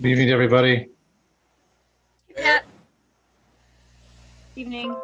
Good evening, everybody. Pat. Evening.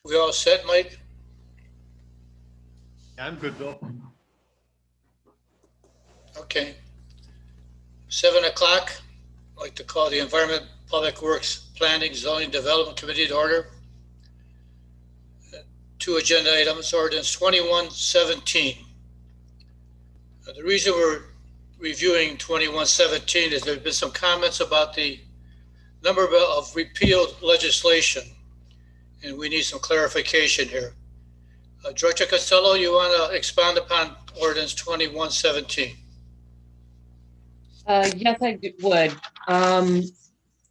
We all set, Mike? Yeah, I'm good, Bill. Okay. 7 o'clock, I'd like to call the Environment, Public Works, Planning, Zoning Development Committee to order. Two agenda items, ordinance 2117. The reason we're reviewing 2117 is there's been some comments about the number of repealed legislation, and we need some clarification here. Director Costello, you want to expound upon ordinance 2117? Yes, I would.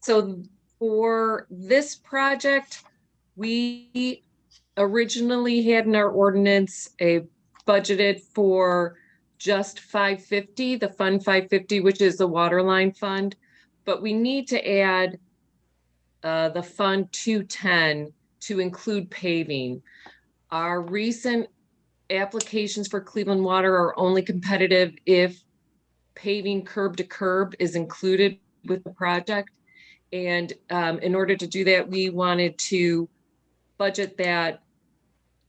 So for this project, we originally had in our ordinance a budgeted for just 550, the fund 550, which is the water line fund, but we need to add the fund 210 to include paving. Our recent applications for Cleveland Water are only competitive if paving curb to curb is included with the project. And in order to do that, we wanted to budget that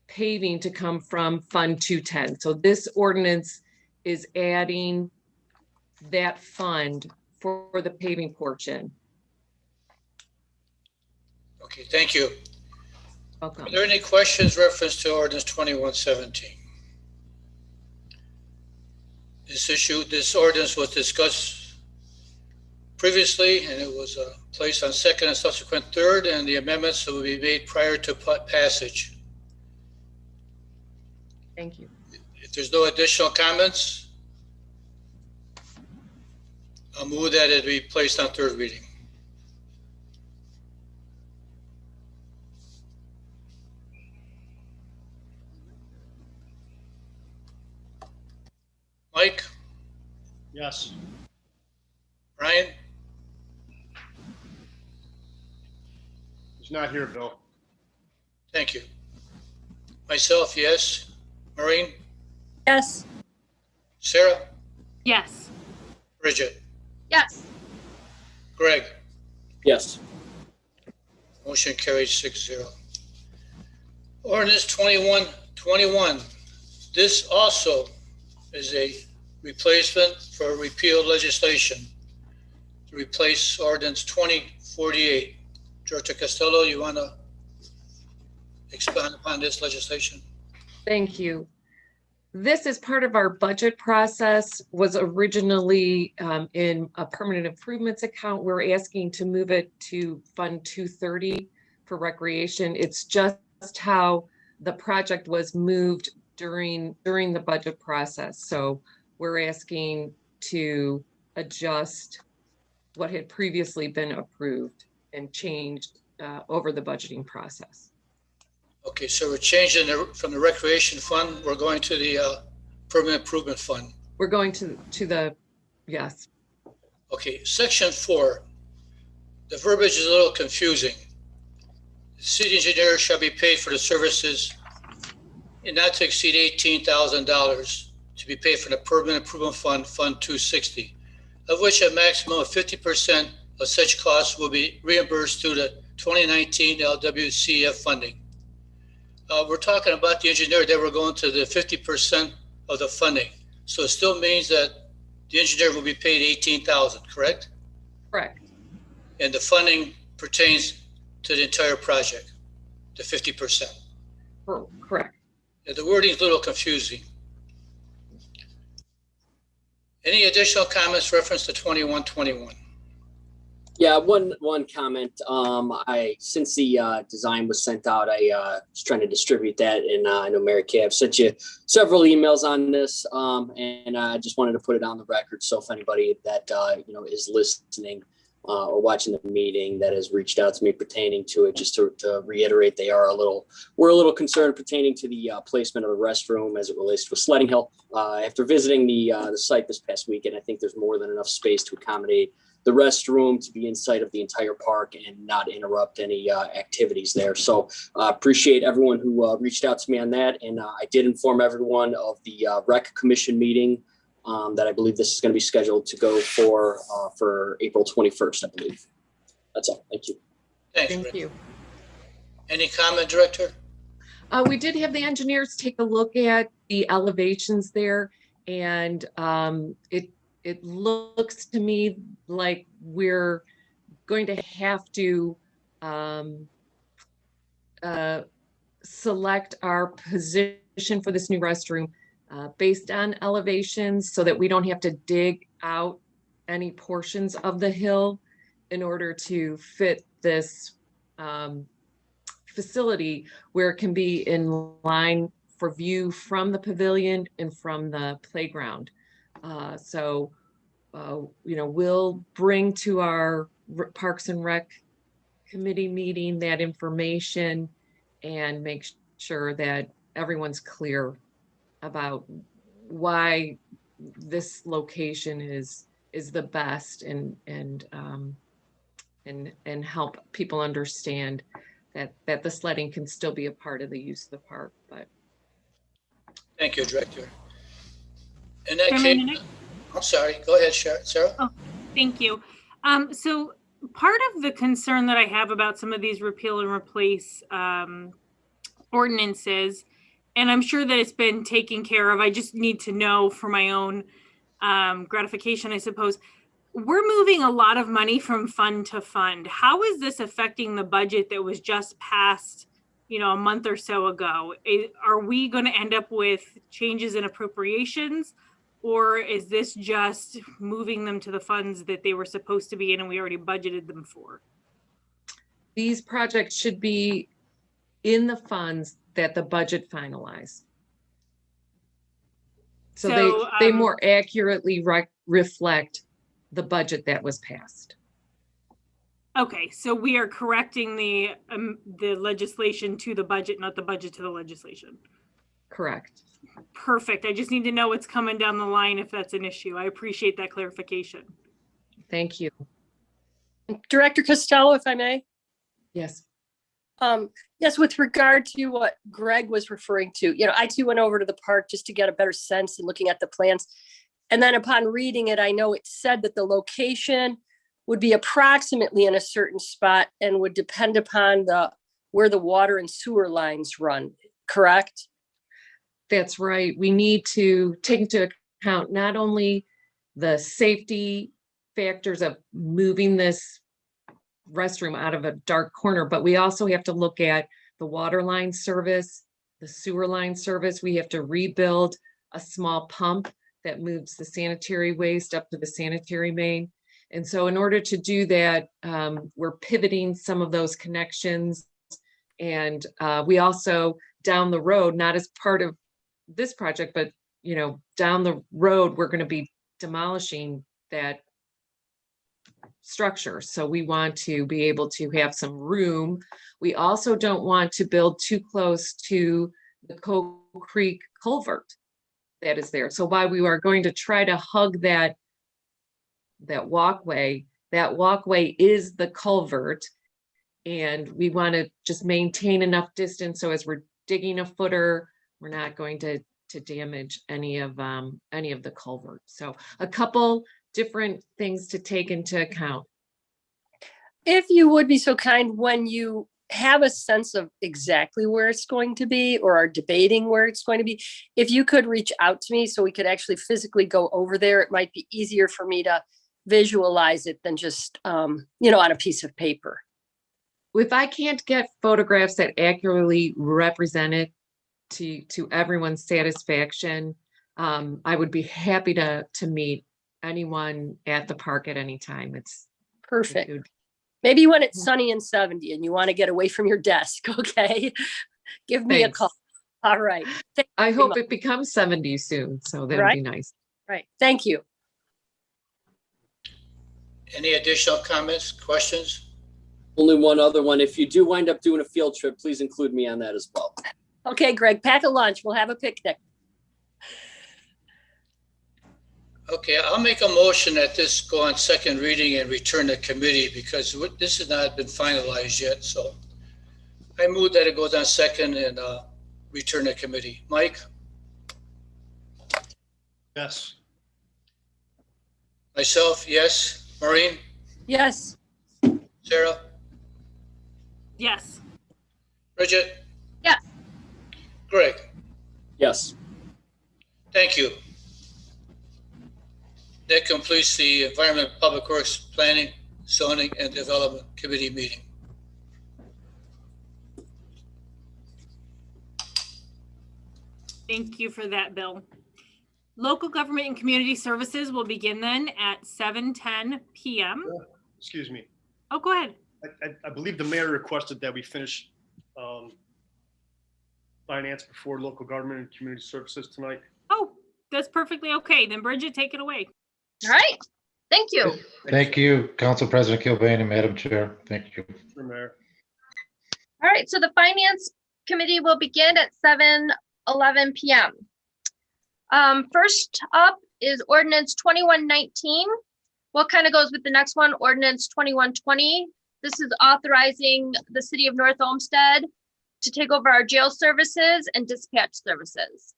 paving to come from Fund 210. So this ordinance is adding that fund for the paving portion. Okay, thank you. Welcome. Are there any questions reference to ordinance 2117? This ordinance was discussed previously, and it was placed on second and subsequent third, and the amendments will be made prior to passage. Thank you. If there's no additional comments, I'll move that it be placed on third reading. Mike? Yes. Brian? He's not here, Bill. Thank you. Myself, yes. Maureen? Yes. Sarah? Yes. Bridget? Yes. Greg? Yes. Motion carries 6-0. Ordinance 2121. This also is a replacement for repealed legislation to replace ordinance 2048. Director Costello, you want to expand upon this legislation? Thank you. This is part of our budget process, was originally in a permanent improvements account. We're asking to move it to Fund 230 for recreation. It's just how the project was moved during the budget process. So we're asking to adjust what had previously been approved and changed over the budgeting process. Okay, so we're changing from the recreation fund, we're going to the permanent improvement fund. We're going to the, yes. Okay, section 4. The verbiage is a little confusing. The city engineer shall be paid for the services and not to exceed $18,000 to be paid from the permanent improvement fund, Fund 260, of which a maximum of 50% of such costs will be reimbursed through the 2019 LWCF funding. We're talking about the engineer that we're going to the 50% of the funding. So it still means that the engineer will be paid $18,000, correct? Correct. And the funding pertains to the entire project, the 50%. Correct. Yeah, the wording is a little confusing. Any additional comments reference to 2121? Yeah, one comment. Since the design was sent out, I was trying to distribute that, and I know Mary Kay, I've sent you several emails on this, and I just wanted to put it on the record. So if anybody that is listening or watching the meeting that has reached out to me pertaining to it, just to reiterate, we're a little concerned pertaining to the placement of the restroom as it relates to a sledding hill. After visiting the site this past weekend, I think there's more than enough space to accommodate the restroom to be in sight of the entire park and not interrupt any activities there. So appreciate everyone who reached out to me on that. And I did inform everyone of the rec commission meeting that I believe this is going to be scheduled to go for April 21st, I believe. That's all. Thank you. Thanks, Thank Rick. you. Any comment, Director? We did have the engineers take a look at the elevations there, and it looks to me like we're going to have to select our position for this new restroom based on elevations so that we don't have to dig out any portions of the hill in order to fit this facility where it can be in line for view from the pavilion and from the playground. We'll bring to our Parks and Rec committee meeting that information and make sure that everyone's clear about why this location is the best and help people understand that the sledding can still be a part of the use of the park. But Thank you, Director. In that Chairman, case, I'm sorry. Go ahead, Sarah. Oh, thank you. So part of the concern that I have about some of these repeal and replace ordinances, and I'm sure that it's been taken care of, I just need to know for my own gratification, I suppose. We're moving a lot of money from fund to fund. How is this affecting the budget that was just passed, a month or so ago? Are we going to end up with changes in appropriations, or is this just moving them to the funds that they were supposed to be in and we already budgeted them for? These projects should be in the funds that the budget finalized. So they more accurately reflect the budget that was passed. Okay, so we are correcting the legislation to the budget, not the budget to the legislation. Correct. Perfect. I just need to know what's coming down the line if that's an issue. I appreciate that clarification. Thank you. Director Costello, if I may. Yes. Yes, with regard to what Greg was referring to, I too went over to the park just to get a better sense and looking at the plans. And then upon reading it, I know it said that the location would be approximately in a certain spot and would depend upon where the water and sewer lines run, correct? That's right. We need to take into account not only the safety factors of moving this restroom out of a dark corner, but we also have to look at the water line service, the sewer line service. We have to rebuild a small pump that moves the sanitary waste up to the sanitary main. And so in order to do that, we're pivoting some of those connections. And we also down the road, not as part of this project, but down the road, we're going to be demolishing that structure. So we want to be able to have some room. We also don't want to build too close to the Coe Creek culvert that is there. So while we are going to try to hug that walkway is the culvert, and we want to just maintain enough distance so as we're digging a footer, we're not going to damage any of the culvert. So a couple different things to take into account. If you would be so kind, when you have a sense of exactly where it's going to be or are debating where it's going to be, if you could reach out to me so we could actually physically go over there, it might be easier for me to visualize it than just, on a piece of paper. If I can't get photographs that accurately represent it to everyone's satisfaction, I would be happy to meet anyone at the park at any time. Perfect. Maybe when it's sunny and 70 and you want to get away from your desk, okay? Give me Thanks. a call. All right. Thank you I very hope much. it becomes 70 soon, so that'll Right. be nice. Right. Thank you. Any additional comments, questions? Only one other one. If you do wind up doing a field trip, please include me on that as well. Okay, Greg, pack a lunch. We'll have a picnic. Okay, I'll make a motion that this go on second reading and return to committee because this has not been finalized yet. So I move that it goes on second and return to committee. Mike? Yes. Myself, yes. Maureen? Yes. Sarah? Yes. Bridget? Yes. Greg? Yes. Thank you. That completes the Environment, Public Works, Planning, Zoning, and Development Committee meeting. Thank you for that, Bill. Local Government and Community Services will begin then at 7:10 p.m. Excuse me. Oh, go ahead. I believe the mayor requested that we finish finance before local government and community services tonight. Oh, that's perfectly okay. Then Bridget, take it away. All right, thank you. Thank you, Council President Kilbane and Madam Chair. Thank you. Mr. Mayor. All right, so the Finance Committee will begin at 7:11 p.m. First up is Ordinance 2119. What kind of goes with the next one? Ordinance 2120. This is authorizing the city of North Olmsted to take over our jail services and dispatch services.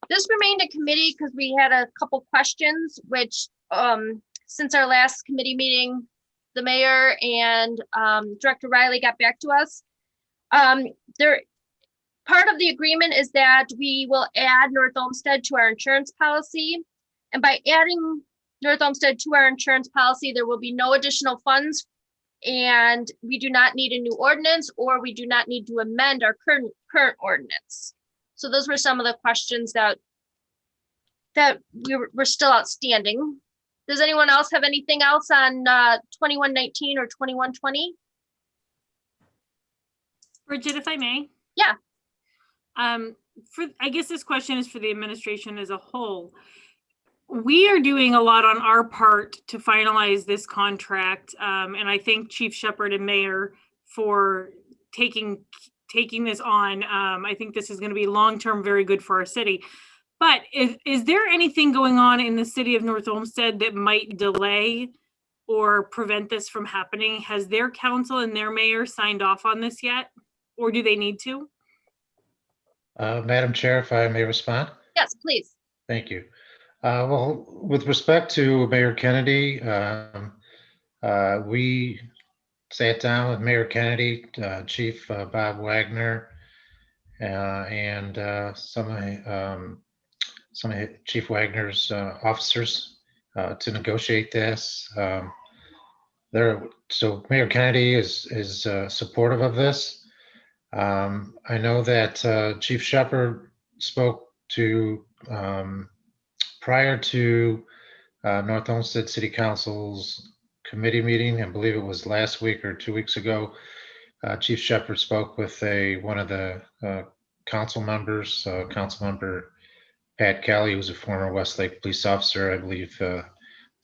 This remained a committee because we had a couple questions, which since our last committee meeting, the mayor and Director Riley got back to us. Part of the agreement is that we will add North Olmsted to our insurance policy. And by adding North Olmsted to our insurance policy, there will be no additional funds. And we do not need a new ordinance, or we do not need to amend our current ordinance. So those were some of the questions that were still outstanding. Does anyone else have anything else on 2119 or 2120? Bridget, if I may. Yeah. I guess this question is for the administration as a whole. We are doing a lot on our part to finalize this contract, and I thank Chief Shepherd and Mayor for taking this on. I think this is going to be long-term very good for our city. But is there anything going on in the city of North Olmsted that might delay or prevent this from happening? Has their council and their mayor signed off on this yet, or do they need to? Madam Chair, if I may respond? Yes, please. Thank you. Well, with respect to Mayor Kennedy, we sat down with Mayor Kennedy, Chief Bob Wagner, and some of Chief Wagner's officers to negotiate this. So Mayor Kennedy is supportive of this. I know that Chief Shepherd spoke to prior to North Olmsted City Council's committee meeting. I believe it was last week or 2 weeks ago. Chief Shepherd spoke with one of the council members, Councilmember Pat Kelly, who's a former Westlake police officer. I believe the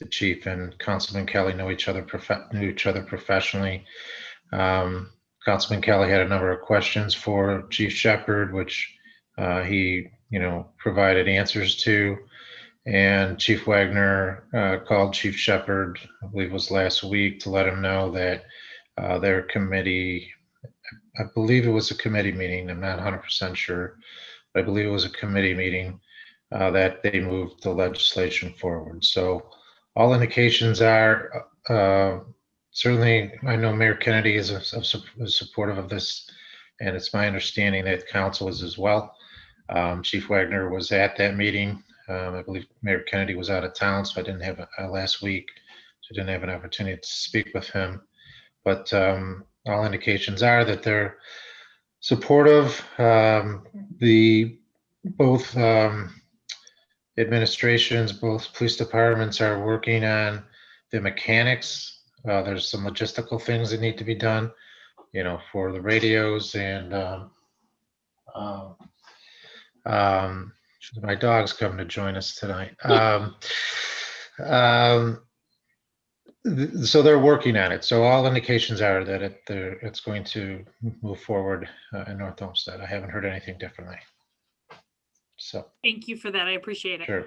chief and Councilman Kelly knew each other professionally. Councilman Kelly had a number of questions for Chief Shepherd, which he, provided answers to. And Chief Wagner called Chief Shepherd, I believe it was last week, to let him know that their committee, I believe it was a committee meeting, I'm not 100% sure, but I believe it was a committee meeting that they moved the legislation forward. So all indications are, certainly, I know Mayor Kennedy is supportive of this, and it's my understanding that council is as well. Chief Wagner was at that meeting. I believe Mayor Kennedy was out of town, so I didn't have last week, so I didn't have an opportunity to speak with him. But all indications are that they're supportive. Both administrations, both police departments are working on the mechanics There's some logistical things that need to be done, for the radios and my dog's coming to join us tonight. So they're working on it. So all indications are that it's going to move forward in North Olmsted. I haven't heard anything differently. So Thank you for that. I appreciate it. sure.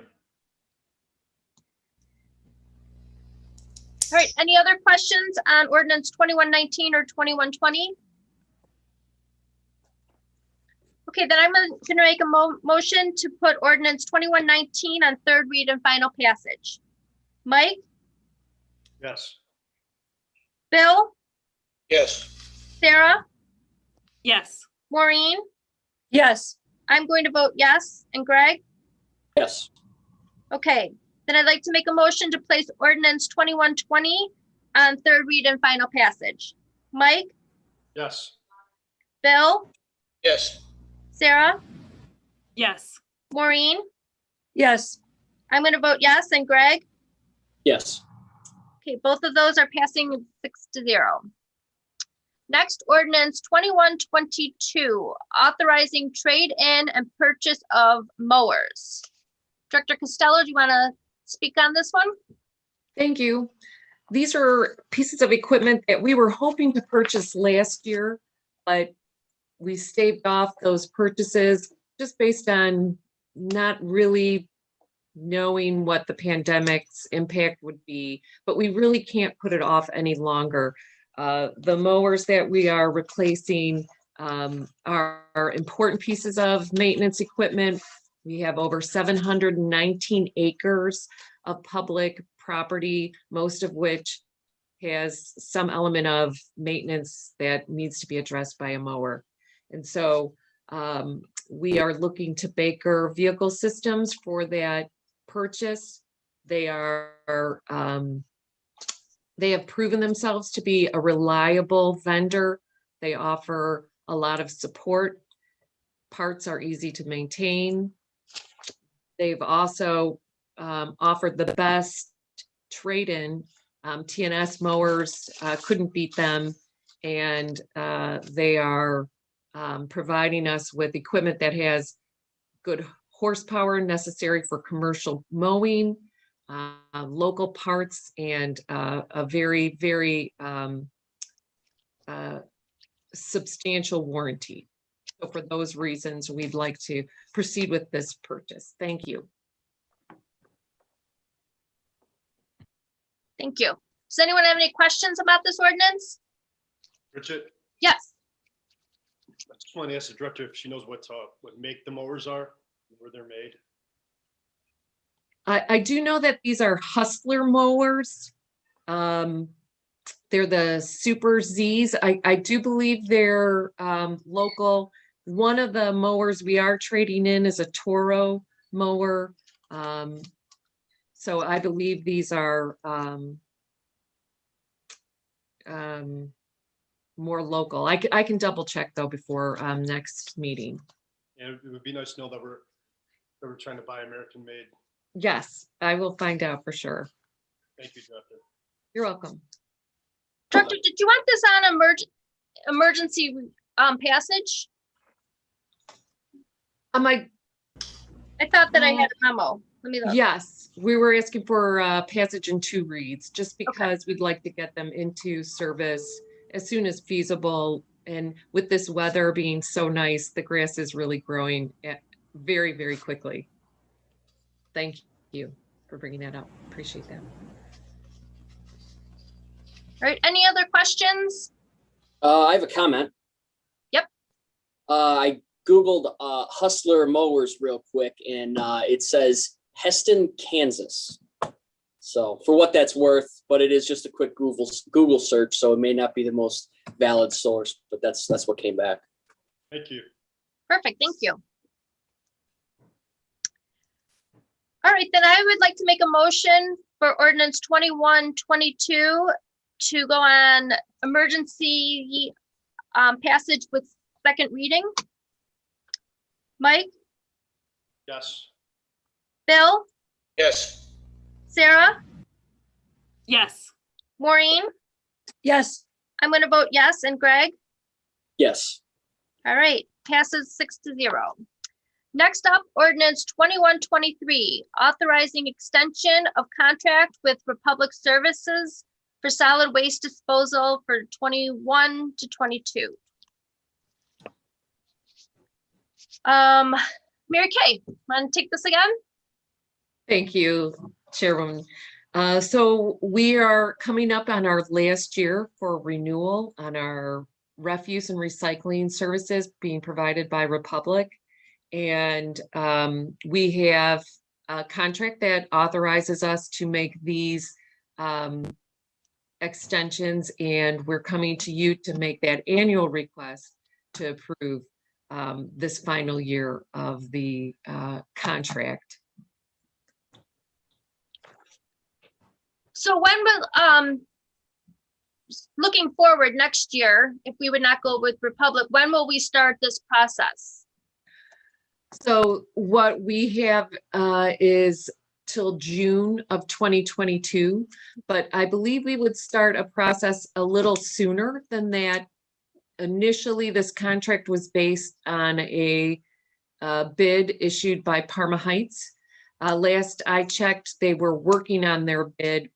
All right, any other questions on ordinance 2119 or 2120? Okay, then I'm gonna make a motion to put ordinance 2119 on third read and final passage. Mike, Yes. Bill, Yes. Sarah, Yes. Maureen, Yes. I'm going to vote yes, and Greg? Yes. Okay, then I'd like to make a motion to place ordinance 2120 on third read and final passage. Mike, Yes. Bill, Yes. Sarah, Yes. Maureen, Yes. I'm going to vote yes, and Greg? Yes. Okay, both of those are passing 6-0. Next, ordinance 2122, authorizing trade-in and purchase of mowers. Director Costello, do you want to speak on this one? Thank you. These are pieces of equipment that we were hoping to purchase last year, but we staved off those purchases just based on not really knowing what the pandemic's impact would be, but we really can't put it off any longer. The mowers that we are replacing are important pieces of maintenance equipment. We have over 719 acres of public property, most of which has some element of maintenance that needs to be addressed by a mower. And so we are looking to Baker Vehicle Systems for that purchase. They have proven themselves to be a reliable vendor. They offer a lot of support. Parts are easy to maintain. They've also offered the best trade-in. TNS mowers couldn't beat them, and they are providing us with equipment that has good horsepower necessary for commercial mowing, local parts, and a very, very substantial warranty. So for those reasons, we'd like to proceed with this purchase. Thank you. Thank you. Does anyone have any questions about this ordinance? Bridget, Yes. I just want to ask the director if she knows what make the mowers are, where they're made. I do know that these are Hustler mowers. They're the Super Zs. I do believe they're local. One of the mowers we are trading in is a Toro mower. So I believe these are more local. I can double check though before next meeting. And it would be nice to know that we're trying to buy American made. Yes, I will find out for sure. Thank you, Director. You're welcome. Director, did you want this on emergency passage? I I thought that I had a memo. Let me look. Yes, we were asking for passage in 2 reads, just because we'd like to get them into service as soon as feasible. And with this weather being so nice, the grass is really growing very, very quickly. Thank you for bringing that up. Appreciate that. All right, any other questions? I have a comment. Yep. I Googled Hustler mowers real quick, and it says Heston, Kansas. So for what that's worth, but it is just a quick Google search, so it may not be the most valid source, but that's what came back. Thank you. Perfect, thank you. All right, then I would like to make a motion for ordinance 2122 to go on emergency passage with second reading. Mike, Yes. Bill, Yes. Sarah, Yes. Maureen, Yes. I'm going to vote yes. And Greg? Yes. All right, passes 6-0. Next up, ordinance 2123, authorizing extension of contract with Republic Services for solid waste disposal for 21 to 22. Mary Kay, want to take this again? Thank you, Chairwoman. So we are coming up on our last year for renewal on our refuse and recycling services being provided by Republic. And we have a contract that authorizes us to make these extensions, and we're coming to you to make that annual request to approve this final year of the contract. So when will, looking forward next year, if we would not go with Republic, when will we start this process? So what we have is till June of 2022, but I believe we would start a process a little sooner than that. Initially, this contract was based on a bid issued by Parma Heights. Last I checked, they were working on their bid,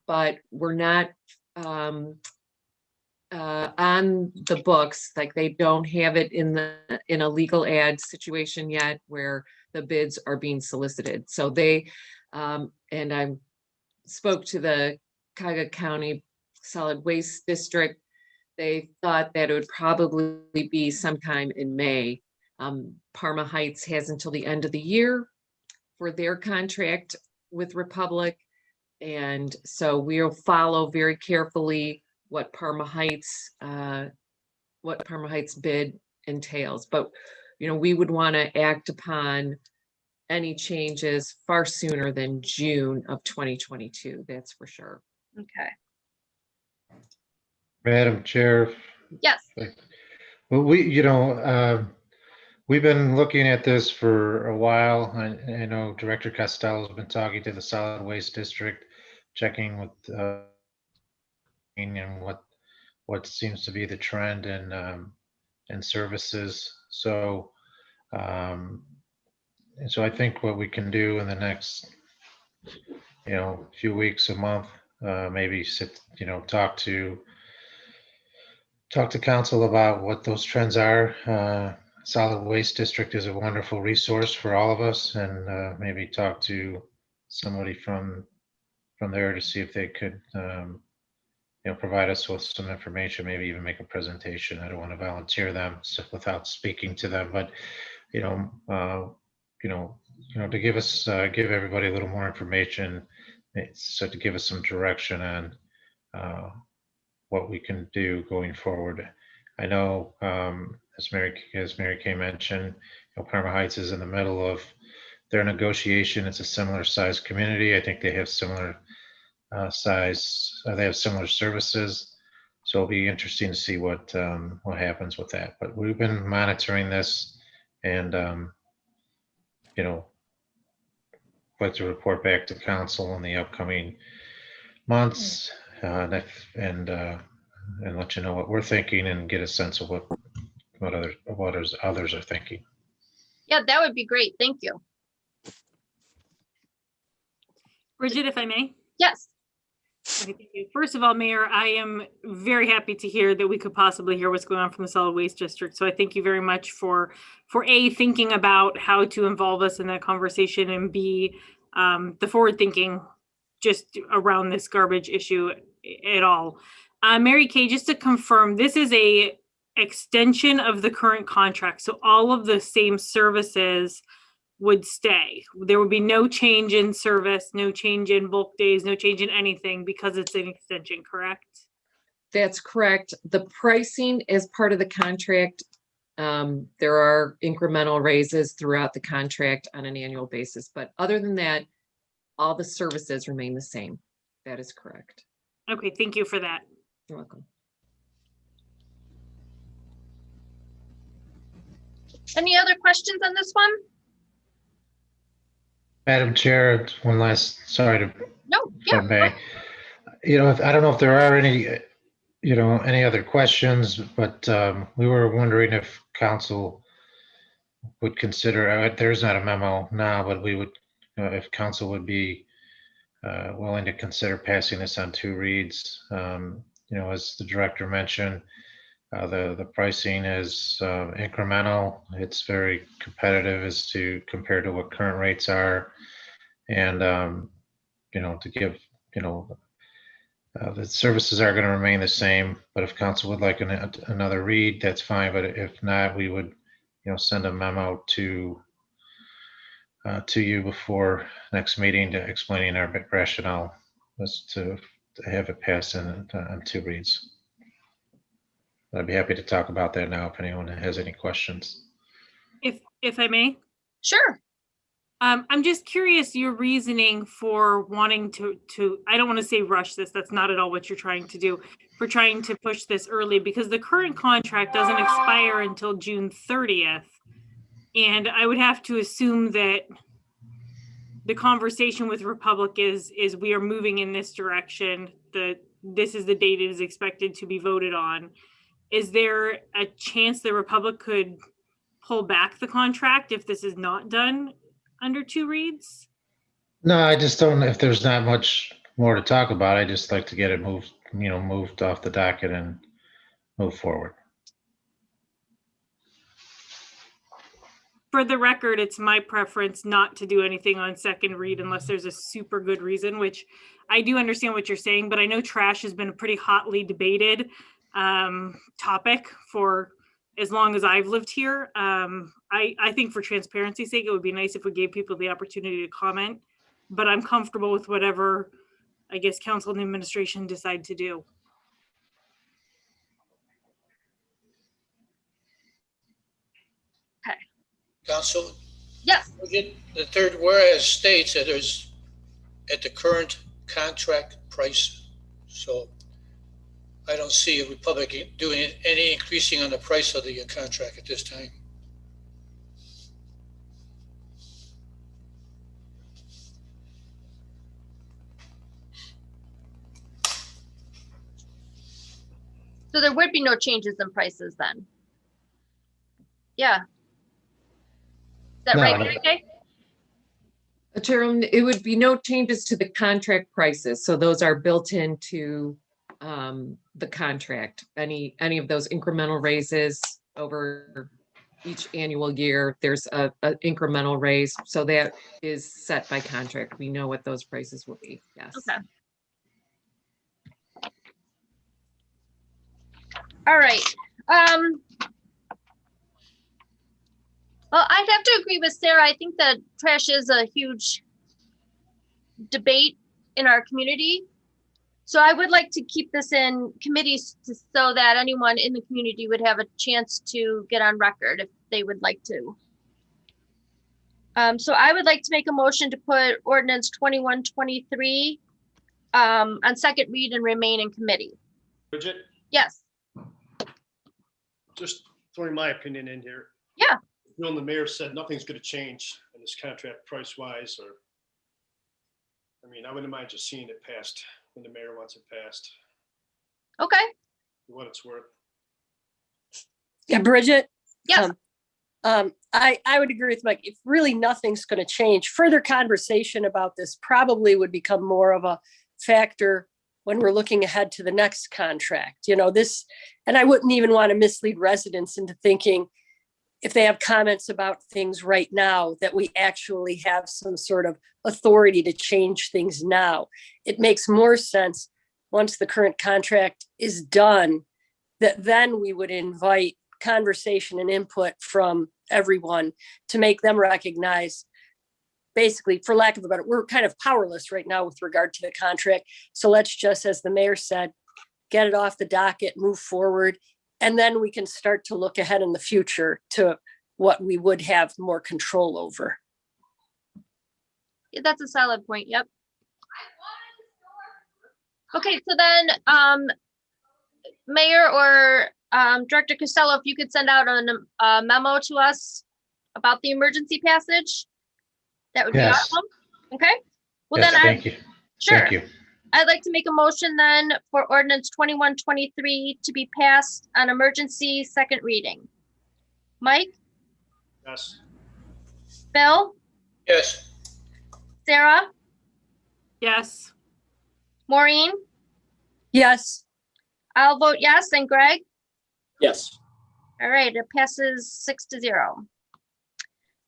but were not on the books, like they don't have it in a legal ad situation yet where the bids are being solicited. So they and I spoke to the Cuyahoga County Solid Waste District. They thought that it would probably be sometime in May. Parma Heights has until the end of the year for their contract with Republic. And so we'll follow very carefully what Parma Heights bid entails. But, you know, we would want to act upon any changes far sooner than June of 2022. That's for sure. Okay. Madam Chair. Yes. Well, we've been looking at this for a while. I know Director Costello has been talking to the Solid Waste District, checking with and what seems to be the trend in services. So, and so I think what we can do in the next, few weeks, a month, maybe sit, talk to council about what those trends are. Solid Waste District is a wonderful resource for all of us, and maybe talk to somebody from there to see if they could, provide us with some information, maybe even make a presentation. I don't want to volunteer them without speaking to them, but to give us, give everybody a little more information, so to give us some direction on what we can do going forward. I know, as Mary Kay mentioned, Parma Heights is in the middle of their negotiation. It's a similar size community. I think they have similar size. They have similar services. So it'll be interesting to see what happens with that. But we've been monitoring this, and like to report back to council in the upcoming months, and let you know what we're thinking and get a sense of what others are thinking. Yeah, that would be great. Thank you. Bridget, if I may. Yes. Okay, thank you. First of all, Mayor, I am very happy to hear that we could possibly hear what's going on from the Solid Waste District. So I thank you very much for A, thinking about how to involve us in that conversation, and B, the forward thinking just around this garbage issue at all. Mary Kay, just to confirm, this is a extension of the current contract. So all of the same services would stay. There would be no change in service, no change in bulk days, no change in anything, because it's an extension, correct? That's correct. The pricing is part of the contract. There are incremental raises throughout the contract on an annual basis, but other than that, all the services remain the same. That is correct. Okay, thank you for that. You're welcome. Any other questions on this one? Madam Chair, one last, sorry to, No. if I may. I don't know if there are any any other questions, but we were wondering if council would consider, there's not a memo now, but we would, if council would be willing to consider passing this on 2 reads. As the director mentioned, the pricing is incremental. It's very competitive as to compared to what current rates are. And, to give, the services are going to remain the same, but if council would like another read, that's fine. But if not, we would, send a memo to you before next meeting to explaining our rationale as to have it passed on 2 reads. I'd be happy to talk about that now if anyone has any questions. If I may. Sure. I'm just curious your reasoning for wanting to, I don't want to say rush this. That's not at all what you're trying to do, for trying to push this early, because the current contract doesn't expire until June 30th. And I would have to assume that the conversation with Republic is we are moving in this direction. This is the date it is expected to be voted on. Is there a chance the Republic could pull back the contract if this is not done under 2 reads? No, I just don't, if there's not much more to talk about, I just like to get it moved off the docket and move forward. For the record, it's my preference not to do anything on 2nd read unless there's a super good reason, which I do understand what you're saying, but I know trash has been a pretty hotly debated topic for as long as I've lived here. I think for transparency's sake, it would be nice if we gave people the opportunity to comment, but I'm comfortable with whatever, I guess, council and administration decide to do. Council? Yes. The third whereas states that there's at the current contract price. So I don't see a Republic doing any increasing on the price of the contract at this time. So there would be no changes in prices then? Yeah. Is that right, Mary Kay? It would be no changes to the contract prices. So those are built into the contract. Any of those incremental raises over each annual year, there's a incremental raise. So that is set by contract. We know what those prices will be. Yes. Okay. All right. Well, I'd have to agree with Sarah. I think that trash is a huge debate in our community. So I would like to keep this in committees so that anyone in the community would have a chance to get on record if they would like to. So I would like to make a motion to put ordinance 2123 on 2nd read and remain in committee. Bridget, Yes. just throwing my opinion in here. Yeah. Bill and the mayor said nothing's going to change in this contract price wise, or, I mean, I wouldn't mind just seeing it passed when the mayor wants it passed, Okay. for what it's worth. Yeah, Bridget? Yes. I would agree with Mike. If really nothing's going to change, further conversation about this probably would become more of a factor when we're looking ahead to the next contract. This, and I wouldn't even want to mislead residents into thinking if they have comments about things right now that we actually have some sort of authority to change things now. It makes more sense once the current contract is done, that then we would invite conversation and input from everyone to make them recognize, basically, for lack of a better, we're kind of powerless right now with regard to the contract. So let's just, as the mayor said, get it off the docket, move forward, and then we can start to look ahead in the future to what we would have more control over. Yeah, that's a solid point. Yep. Okay, so then Mayor or Director Costello, if you could send out a memo to us about the emergency passage, that would be Yes. awesome. Okay. Well, Yes, then thank you. sure. Thank you. I'd like to make a motion then for ordinance 2123 to be passed on emergency second reading. Mike, Yes. Bill, yes, Sarah, Yes. Maureen, yes, I'll vote yes, and Greg? Yes. All right, it passes 6-0.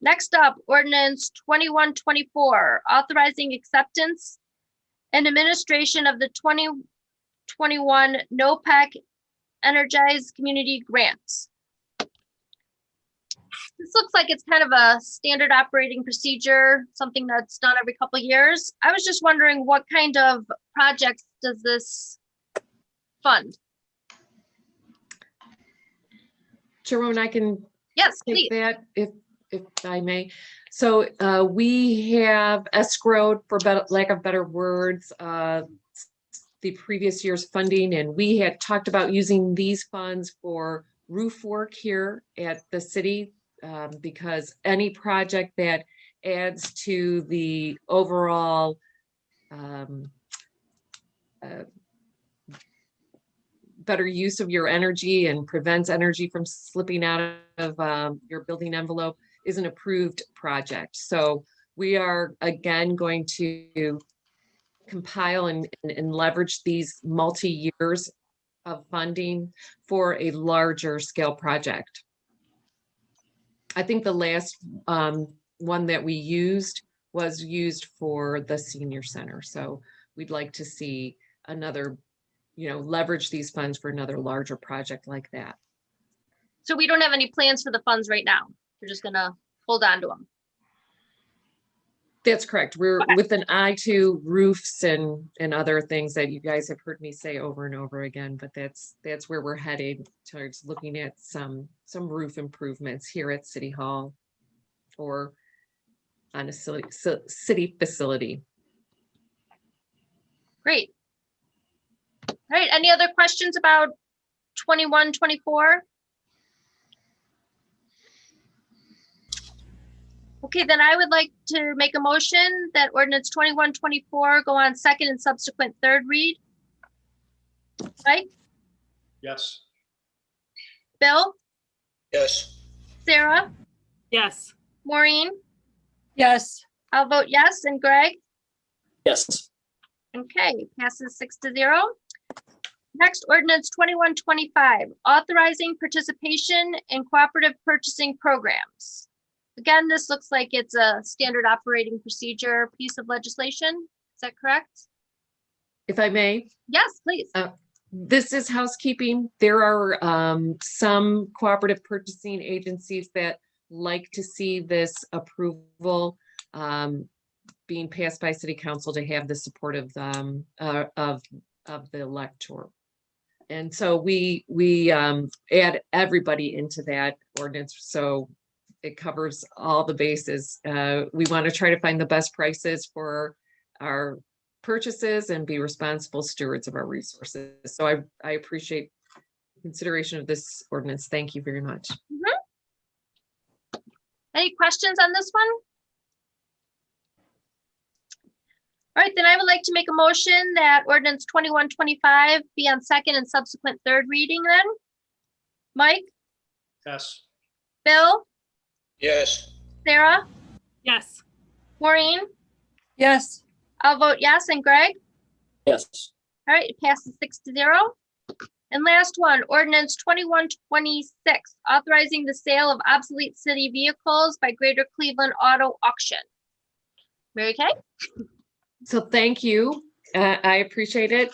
Next up, ordinance 2124, authorizing acceptance and administration of the 2021 Nopak Energized Community Grants. This looks like it's kind of a standard operating procedure, something that's done every couple of years. I was just wondering what kind of projects does this fund? Sharon, I can Yes, take please. that if I may. So we have escrowed, for lack of better words, the previous year's funding, and we had talked about using these funds for roof work here at the city, because any project that adds to the overall better use of your energy and prevents energy from slipping out of your building envelope is an approved project. So we are again going to compile and leverage these multi-years of funding for a larger scale project. I think the last one that we used was used for the senior center. So we'd like to see another, leverage these funds for another larger project like that. So we don't have any plans for the funds right now. We're just gonna hold on to them. That's correct. We're Okay. with an eye to roofs and other things that you guys have heard me say over and over again, but that's where we're headed, towards looking at some roof improvements here at City Hall or on a city facility. Great. All right, any other questions about 2124? Okay, then I would like to make a motion that ordinance 2124 go on second and subsequent third read. Mike, Yes. Bill, yes, Sarah, Yes. Maureen, yes, I'll vote yes, and Greg? Yes. Okay, passes 6-0. Next, ordinance 2125, authorizing participation in cooperative purchasing programs. Again, this looks like it's a standard operating procedure piece of legislation. Is that correct? If I may, Yes, please. this is housekeeping. There are some cooperative purchasing agencies that like to see this approval being passed by City Council to have the support of the elector. And so we add everybody into that ordinance, so it covers all the bases. We want to try to find the best prices for our purchases and be responsible stewards of our resources. So I appreciate consideration of this ordinance. Thank you very much. Any questions on this one? All right, then I would like to make a motion that ordinance 2125 be on second and subsequent third reading then. Mike, Yes. Bill, yes, Sarah, Yes. Maureen, yes, I'll vote yes, and Greg? Yes. All right, it passes 6-0. And last one, ordinance 2126, authorizing the sale of obsolete city vehicles by Greater Cleveland Auto Auction. Mary Kay? So thank you. I appreciate it.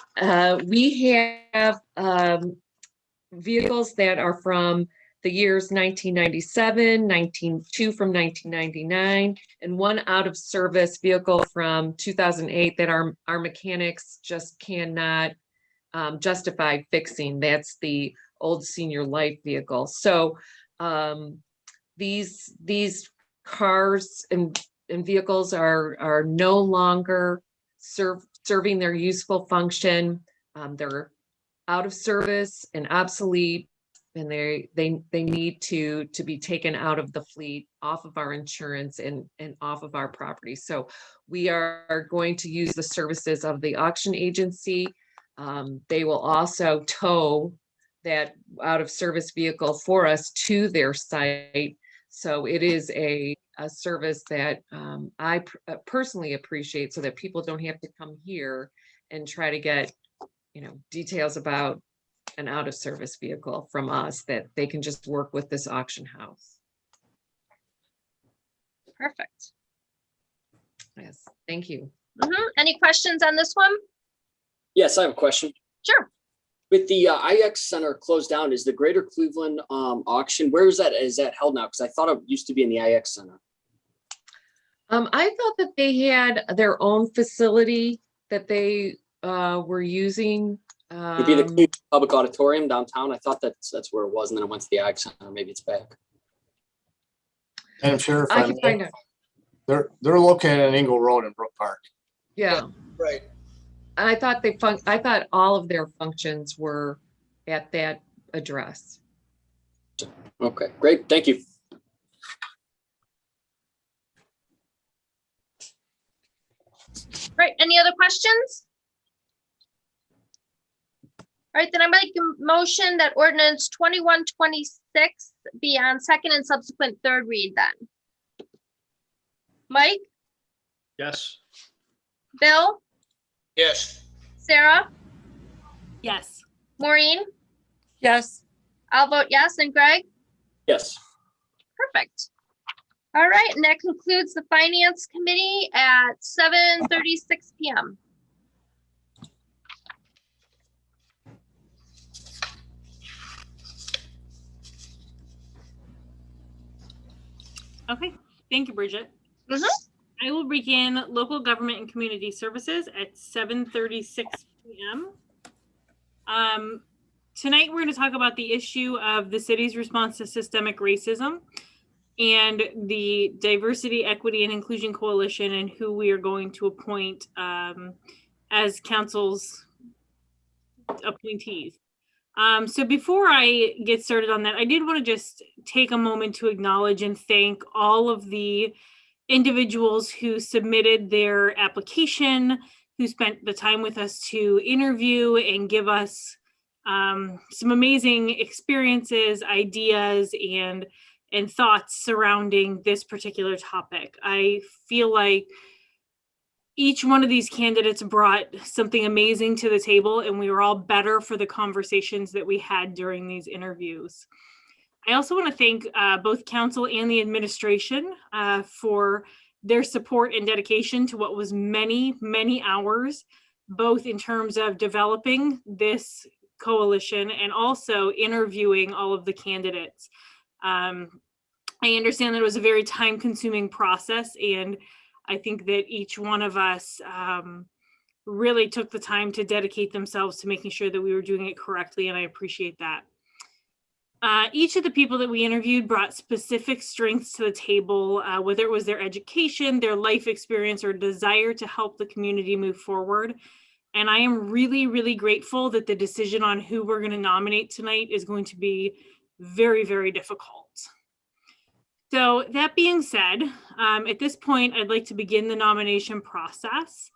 We have vehicles that are from the years 1997, 2 from 1999, and one out of service vehicle from 2008 that our mechanics just cannot justify fixing. That's the old senior life vehicle. So these cars and vehicles are no longer serving their useful function. They're out of service and obsolete. and they need to be taken out of the fleet, off of our insurance and off of our property. So we are going to use the services of the auction agency. They will also tow that out of service vehicle for us to their site. So it is a service that I personally appreciate, so that people don't have to come here and try to get, details about an out of service vehicle from us, that they can just work with this auction house. Perfect. Yes, thank you. Any questions on this one? Yes, I have a question. Sure. With the IX Center closed down, is the Greater Cleveland auction, where is that? Is that held now? Because I thought it used to be in the IX Center. I thought that they had their own facility that they were using. It'd be the Cleveland Public Auditorium downtown. I thought that's where it was, and then it went to the IX Center. Maybe it's back. Madam Chair, if I I can may, find out. they're located in Engle Road in Brook Park. Yeah, Right. I thought I thought all of their functions were at that address. Okay, great. Thank you. Right. Any other questions? All right, then I make a motion that ordinance 2126 be on second and subsequent third read then. Mike, Yes. Bill, Yes. Sarah, Yes. Maureen, Yes. I'll vote yes, and Greg? Yes. Perfect. All right, and that concludes the Finance Committee at 7:36 p.m. Okay. Thank you, Bridget. Mhm. I will begin local government and community services at 7:36 p.m. Tonight, we're going to talk about the issue of the city's response to systemic racism and the Diversity, Equity, and Inclusion Coalition, and who we are going to appoint as council's appointees. So before I get started on that, I did want to just take a moment to acknowledge and thank all of the individuals who submitted their application, who spent the time with us to interview and give us some amazing experiences, ideas, and thoughts surrounding this particular topic. I feel like each one of these candidates brought something amazing to the table, and we were all better for the conversations that we had during these interviews. I also want to thank both council and the administration for their support and dedication to what was many, many hours, both in terms of developing this coalition and also interviewing all of the candidates. I understand that it was a very time-consuming process, and I think that each one of us really took the time to dedicate themselves to making sure that we were doing it correctly, and I appreciate that. Each of the people that we interviewed brought specific strengths to the table, whether it was their education, their life experience, or desire to help the community move forward. And I am really, really grateful that the decision on who we're going to nominate tonight is going to be very, very difficult. So that being said, at this point, I'd like to begin the nomination process.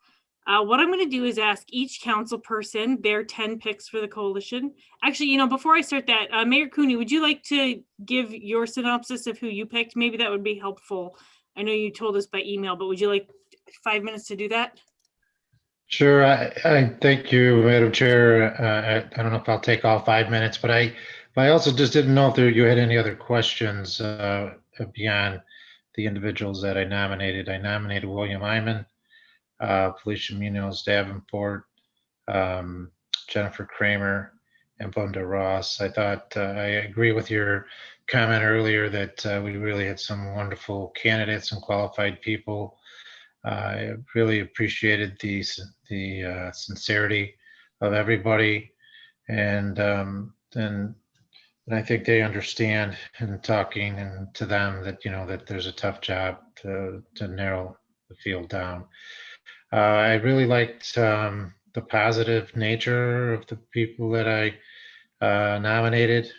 What I'm going to do is ask each council person their 10 picks for the coalition. Actually, before I start that, Mayor Cooney, would you like to give your synopsis of who you picked? Maybe that would be helpful. I know you told us by email, but would you like 5 minutes to do that? Sure. I thank you, Madam Chair. I don't know if I'll take all 5 minutes, but I also just didn't know if you had any other questions beyond the individuals that I nominated. I nominated William Iman, Felicia Munoz Davenport, Jennifer Kramer, and Bunda Ross. I thought I agree with your comment earlier that we really had some wonderful candidates and qualified people. I really appreciated the sincerity of everybody, and I think they understand in talking and to them that that there's a tough job to narrow the field down. I really liked the positive nature of the people that I nominated.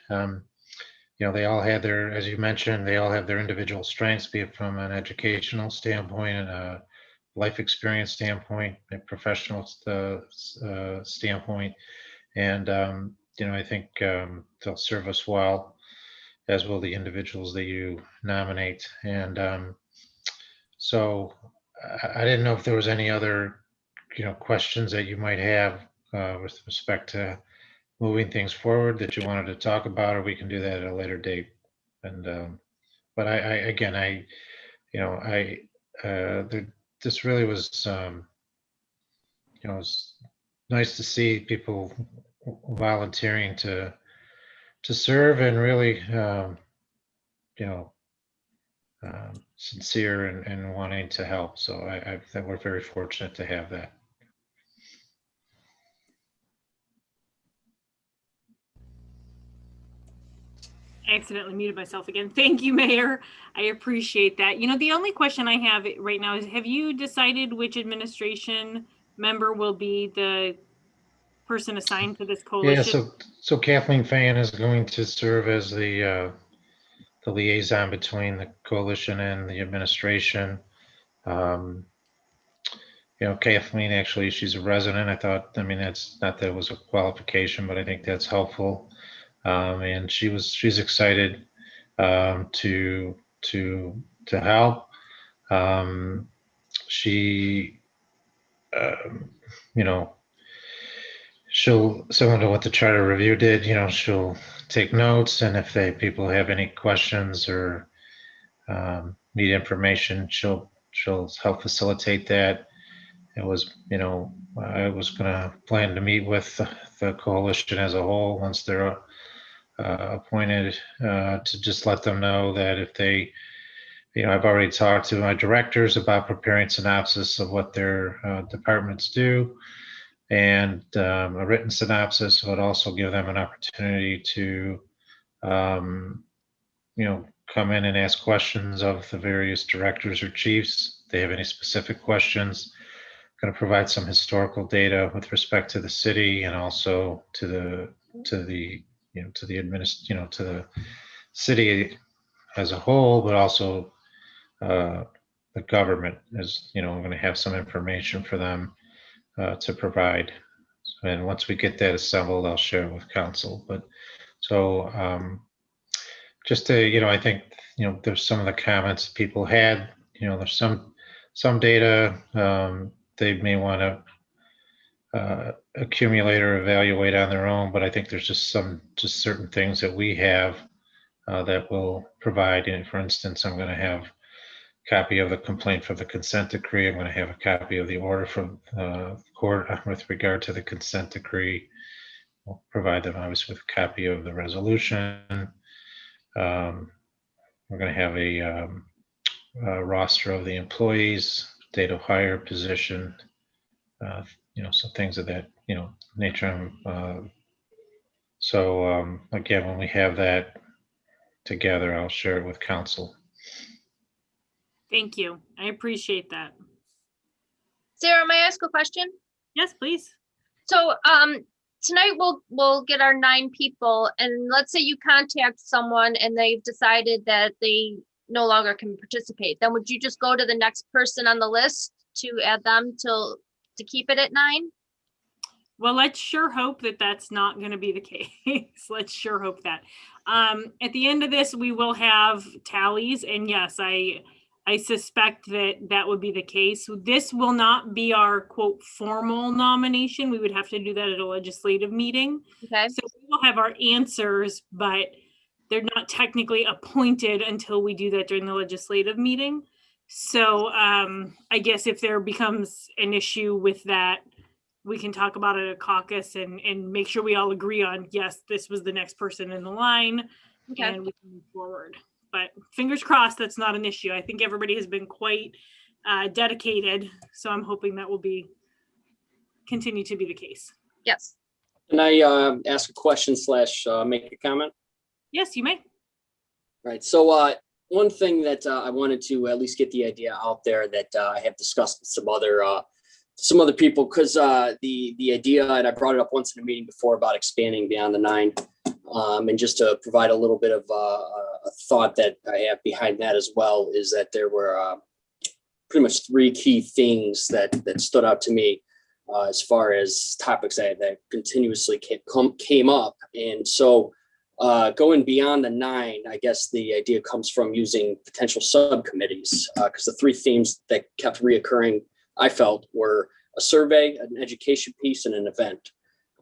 they all had their, as you mentioned, they all have their individual strengths, be it from an educational standpoint and a life experience standpoint, a professional standpoint. And, I think they'll serve us well, as will the individuals that you nominate. And so I didn't know if there was any other, questions that you might have with respect to moving things forward that you wanted to talk about, or we can do that at a later date. And, but again, this really was, it's nice to see people volunteering to serve, and really, sincere and wanting to help. So I think we're very fortunate to have that. I accidentally muted myself again. Thank you, Mayor. I appreciate that. The only question I have right now is, have you decided which administration member will be the person assigned to this coalition? Yeah, so Kathleen Fan is going to serve as the liaison between the coalition and the administration. Kathleen, actually, she's a resident. That's not that it was a qualification, but I think that's helpful. And she's excited to help. She, she'll, similar to what the charter review did, she'll take notes, and if people have any questions or need information, she'll help facilitate that. It was, I was going to plan to meet with the coalition as a whole once they're appointed, to just let them know that if they, I've already talked to my directors about preparing synopsis of what their departments do, and a written synopsis would also give them an opportunity to, come in and ask questions of the various directors or chiefs. If they have any specific questions. Going to provide some historical data with respect to the city, and also to the city as a whole, but also the government. As we're going to have some information for them to provide. And once we get that assembled, I'll share it with council. But so just to, I think, there's some of the comments people had, there's some data they may want to accumulate or evaluate on their own, but I think there's just certain things that we have that will provide. And for instance, I'm going to have a copy of the complaint for the consent decree. I'm going to have a copy of the order from court with regard to the consent decree. We'll provide them obviously with a copy of the resolution. We're going to have a roster of the employees, date of hire, position, some things of that, nature. So again, when we have that together, I'll share it with council. Thank you. I appreciate that. Sarah, may I ask a question? Yes, please. So tonight we'll get our 9 people, and let's say you contact someone and they've decided that they no longer can participate. Then would you just go to the next person on the list to add them to keep it at 9? Well, let's sure hope that that's not going to be the case. Let's sure hope that. At the end of this, we will have tallies, and yes, I suspect that would be the case. This will not be our quote formal nomination. We would have to do that at a legislative meeting. Okay. So we will have our answers, but they're not technically appointed until we do that during the legislative meeting. So I guess if there becomes an issue with that, we can talk about it at caucus and make sure we all agree on, yes, this was the next person in the line, Okay. and we can move forward. But fingers crossed, that's not an issue. I think everybody has been quite dedicated, so I'm hoping that will continue to be the case. Yes. Can I ask a question / make a comment? Yes, you may. Right. So one thing that I wanted to at least get the idea out there that I have discussed with some other people, because the idea, and I brought it up once in a meeting before about expanding beyond the 9. And just to provide a little bit of a thought that I have behind that as well is that there were pretty much three key things that stood out to me as far as topics that continuously came up. And so going beyond the 9, I guess the idea comes from using potential subcommittees, because the three themes that kept reoccurring, I felt, were a survey, an education piece, and an event.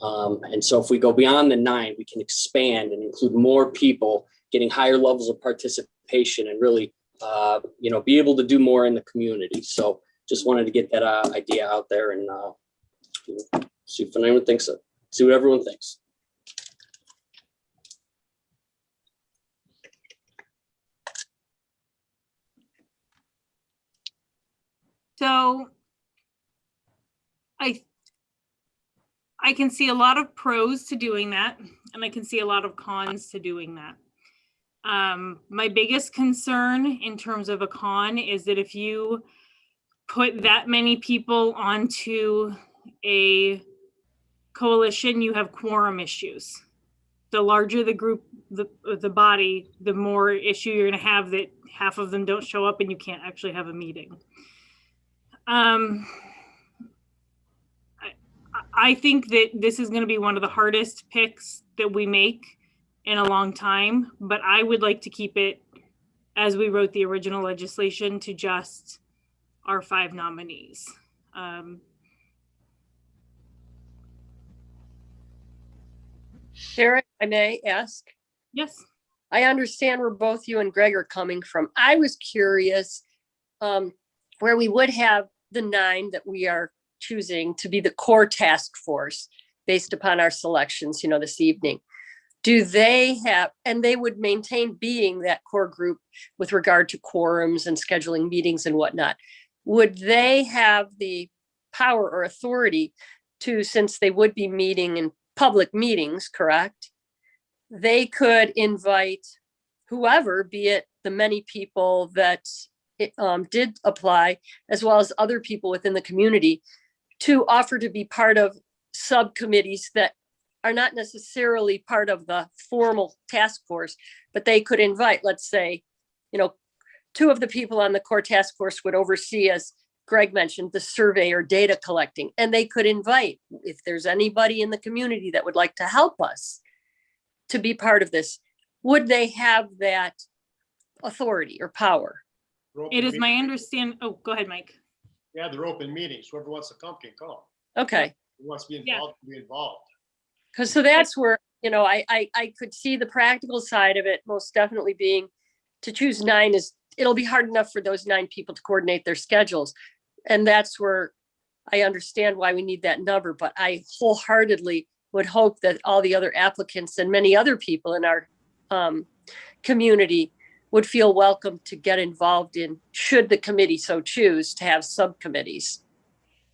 And so if we go beyond the 9, we can expand and include more people, getting higher levels of participation and really, be able to do more in the community. So just wanted to get that idea out there and see if anyone thinks it. See what everyone thinks. So I can see a lot of pros to doing that, and I can see a lot of cons to doing that. My biggest concern in terms of a con is that if you put that many people onto a coalition, you have quorum issues. The larger the group, the body, the more issue you're going to have that half of them don't show up and you can't actually have a meeting. I think that this is going to be one of the hardest picks that we make in a long time, but I would like to keep it as we wrote the original legislation to just our 5 nominees. Sarah, I may ask. Yes. I understand where both you and Greg are coming from. I was curious where we would have the 9 that we are choosing to be the core task force based upon our selections, this evening. Do they have, and they would maintain being that core group with regard to quorums and scheduling meetings and whatnot. Would they have the power or authority to, since they would be meeting in public meetings, correct? They could invite whoever, be it the many people that did apply, as well as other people within the community, to offer to be part of subcommittees that are not necessarily part of the formal task force, but they could invite, let's say, 2 of the people on the core task force would oversee, as Greg mentioned, the survey or data collecting, and they could invite, if there's anybody in the community that would like to help us to be part of this, would they have that authority or power? It is my understanding. Oh, go ahead, Mike. Yeah, they're open meetings. Whoever wants to come can come. Okay. Who wants to be involved, can be involved. Because so that's where, I could see the practical side of it most definitely being to choose 9 is, it'll be hard enough for those 9 people to coordinate their schedules. And that's where I understand why we need that number, but I wholeheartedly would hope that all the other applicants and many other people in our community would feel welcome to get involved in, should the committee so choose to have subcommittees.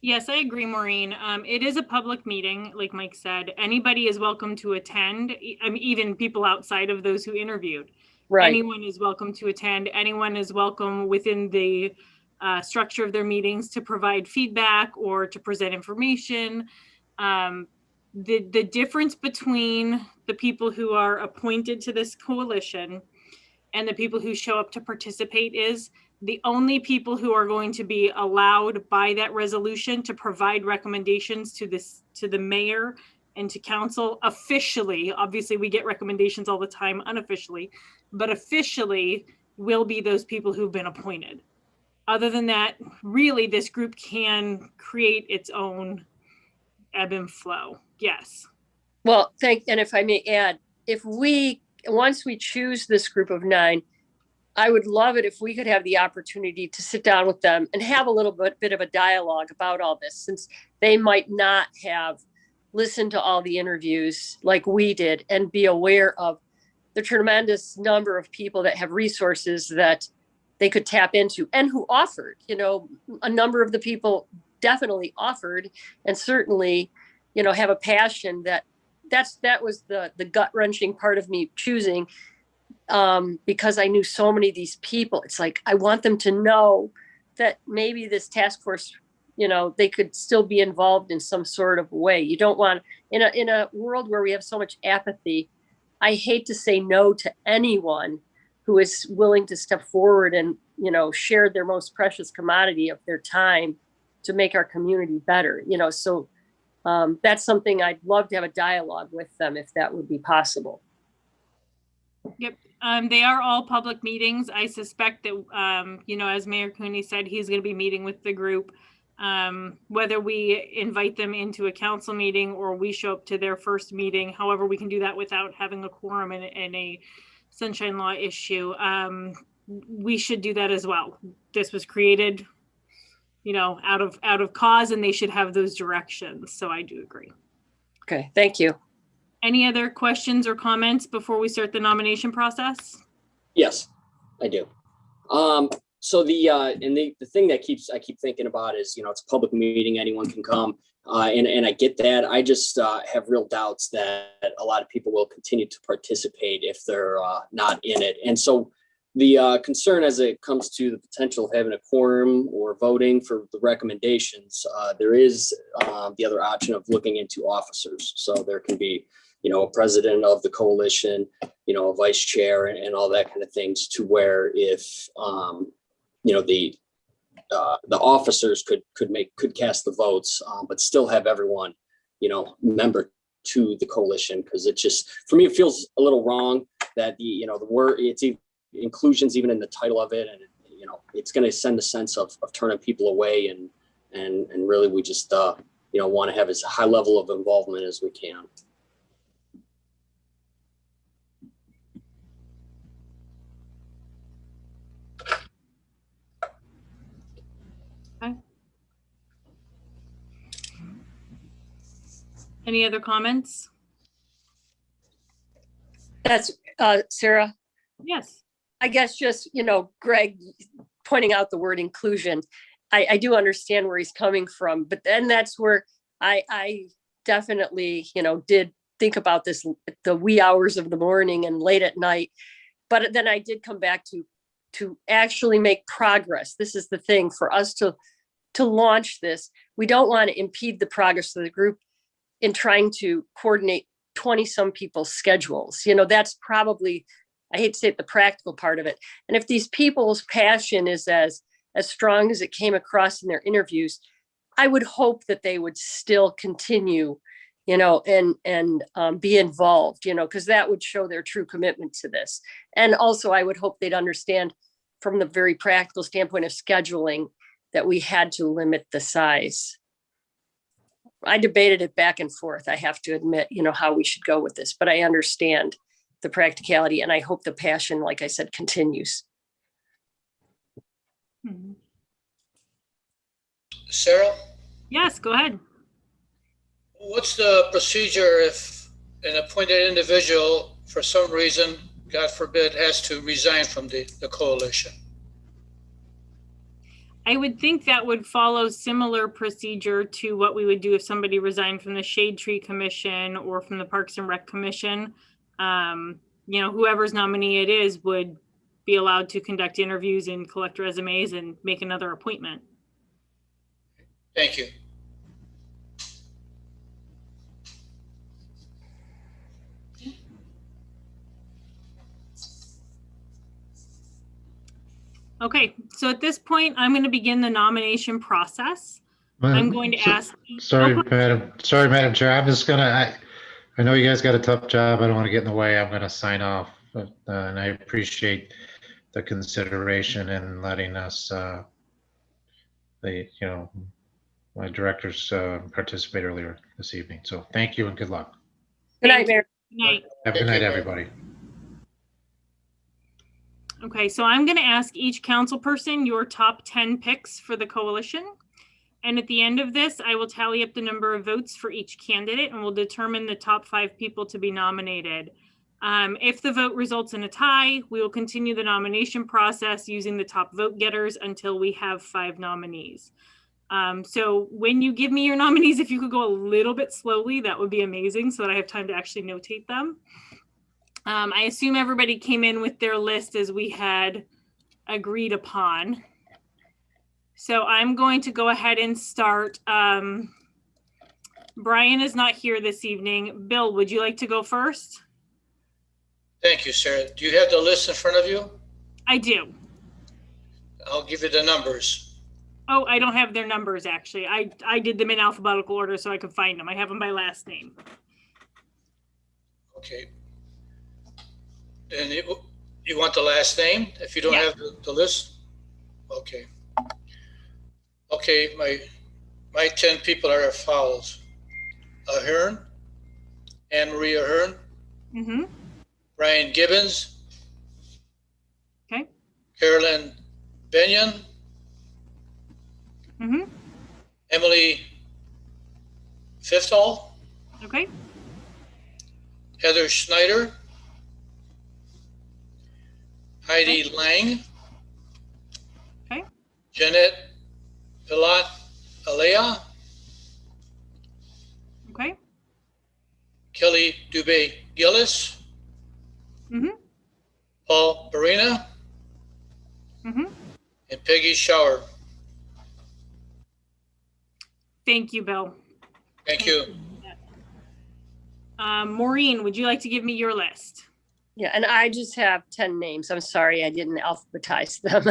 Yes, I agree, Maureen. It is a public meeting, like Mike said. Anybody is welcome to attend. I mean, even people outside of those who interviewed. Right. Anyone is welcome to attend. Anyone is welcome within the structure of their meetings to provide feedback or to present information. The difference between the people who are appointed to this coalition and the people who show up to participate is the only people who are going to be allowed by that resolution to provide recommendations to the mayor and to council officially. Obviously, we get recommendations all the time unofficially, but officially will be those people who've been appointed. Other than that, really, this group can create its own ebb and flow. Yes. Well, and if I may add, once we choose this group of 9, I would love it if we could have the opportunity to sit down with them and have a little bit of a dialogue about all this, since they might not have listened to all the interviews like we did and be aware of the tremendous number of people that have resources that they could tap into and who offered. A number of the people definitely offered and certainly, have a passion that was the gut-wrenching part of me choosing, because I knew so many of these people. It's like, I want them to know that maybe this task force, they could still be involved in some sort of way. You don't want, in a world where we have so much apathy, I hate to say no to anyone who is willing to step forward and, you know, share their most precious commodity of their time to make our community better, you know, so that's something I'd love to have a dialogue with them if that would be possible. Yep. They are all public meetings. I suspect that, you know, as Mayor Cooney said, he's going to be meeting with the group. Whether we invite them into a council meeting or we show up to their first meeting, however, we can do that without having a quorum and a sunshine law issue. We should do that as well. This was created, you know, out of cause, and they should have those directions. So I do agree. Okay, thank you. Any other questions or comments before we start the nomination process? Yes, I do. So the thing that I keep thinking about is, you know, it's a public meeting, anyone can come. And I get that. I just have real doubts that a lot of people will continue to participate if they're not in it. And so the concern as it comes to the potential of having a quorum or voting for the recommendations, there is the other option of looking into officers. So there can be, you know, a president of the coalition, you know, a vice chair and all that kind of things, to where if, you know, the officers could cast the votes, but still have everyone, you know, member to the coalition. Because it just, for me, it feels a little wrong that the word, it's inclusion's even in the title of it, and you know, it's going to send a sense of turning people away, and really we just you know, want to have as high level of involvement as we can. Okay. Any other comments? That's Sarah. Yes. I guess just, you know, Greg pointing out the word inclusion. I do understand where he's coming from, but then that's where I definitely, you know, did think about this, the wee hours of the morning and late at night. But then I did come back to actually make progress. This is the thing for us to launch this. We don't want to impede the progress of the group in trying to coordinate 20 some people's schedules. You know, that's probably, I hate to say it, the practical part of it. And if these people's passion is as strong as it came across in their interviews, I would hope that they would still continue, you know, and be involved, you know, because that would show their true commitment to this. And also I would hope they'd understand from the very practical standpoint of scheduling that we had to limit the size. I debated it back and forth. I have to admit, you know, how we should go with this, but I understand the practicality, and I hope the passion, like I said, continues. Sarah? Yes, go ahead. What's the procedure if an appointed individual, for some reason, God forbid, has to resign from the coalition? I would think that would follow similar procedure to what we would do if somebody resigned from the Shade Tree Commission or from the Parks and Rec Commission. You know, whoever's nominee it is would be allowed to conduct interviews and collect resumes and make another appointment. Thank you. Okay, so at this point, I'm going to begin the nomination process. I'm going to ask. Sorry, Madam Chair. I'm just gonna. I know you guys got a tough job. I don't want to get in the way. I'm going to sign off, and I appreciate the consideration and letting us, my directors participate earlier this evening. So thank you and good luck. Good night, Mayor. Good night. Have a good night, everybody. Okay, so I'm going to ask each council person your top 10 picks for the coalition. And at the end of this, I will tally up the number of votes for each candidate and we'll determine the top 5 people to be nominated. If the vote results in a tie, we will continue the nomination process using the top vote getters until we have 5 nominees. So when you give me your nominees, if you could go a little bit slowly, that would be amazing so that I have time to actually notate them. I assume everybody came in with their list as we had agreed upon. So I'm going to go ahead and start. Brian is not here this evening. Bill, would you like to go first? Thank you, Sarah. Do you have the list in front of you? I do. I'll give you the numbers. Oh, I don't have their numbers, actually. I did them in alphabetical order so I could find them. I have them by last name. Okay. Then you want the last name if you don't Yeah. have the list? Okay. Okay, my 10 people are as follows. Ahern, Anne Marie Ahern, Mm-hmm. Brian Gibbons, Okay. Carolyn Benyon, Mm-hmm. Emily Fiftall, Okay. Heather Schneider, Heidi Lang, Okay. Jeanette Pilat Alea, Okay. Kelly Dubé Gillis, Mm-hmm. Paul Barina, Mm-hmm. and Peggy Schauer. Thank you, Bill. Thank you. Maureen, would you like to give me your list? Yeah, and I just have 10 names. I'm sorry, I didn't alphabetize them.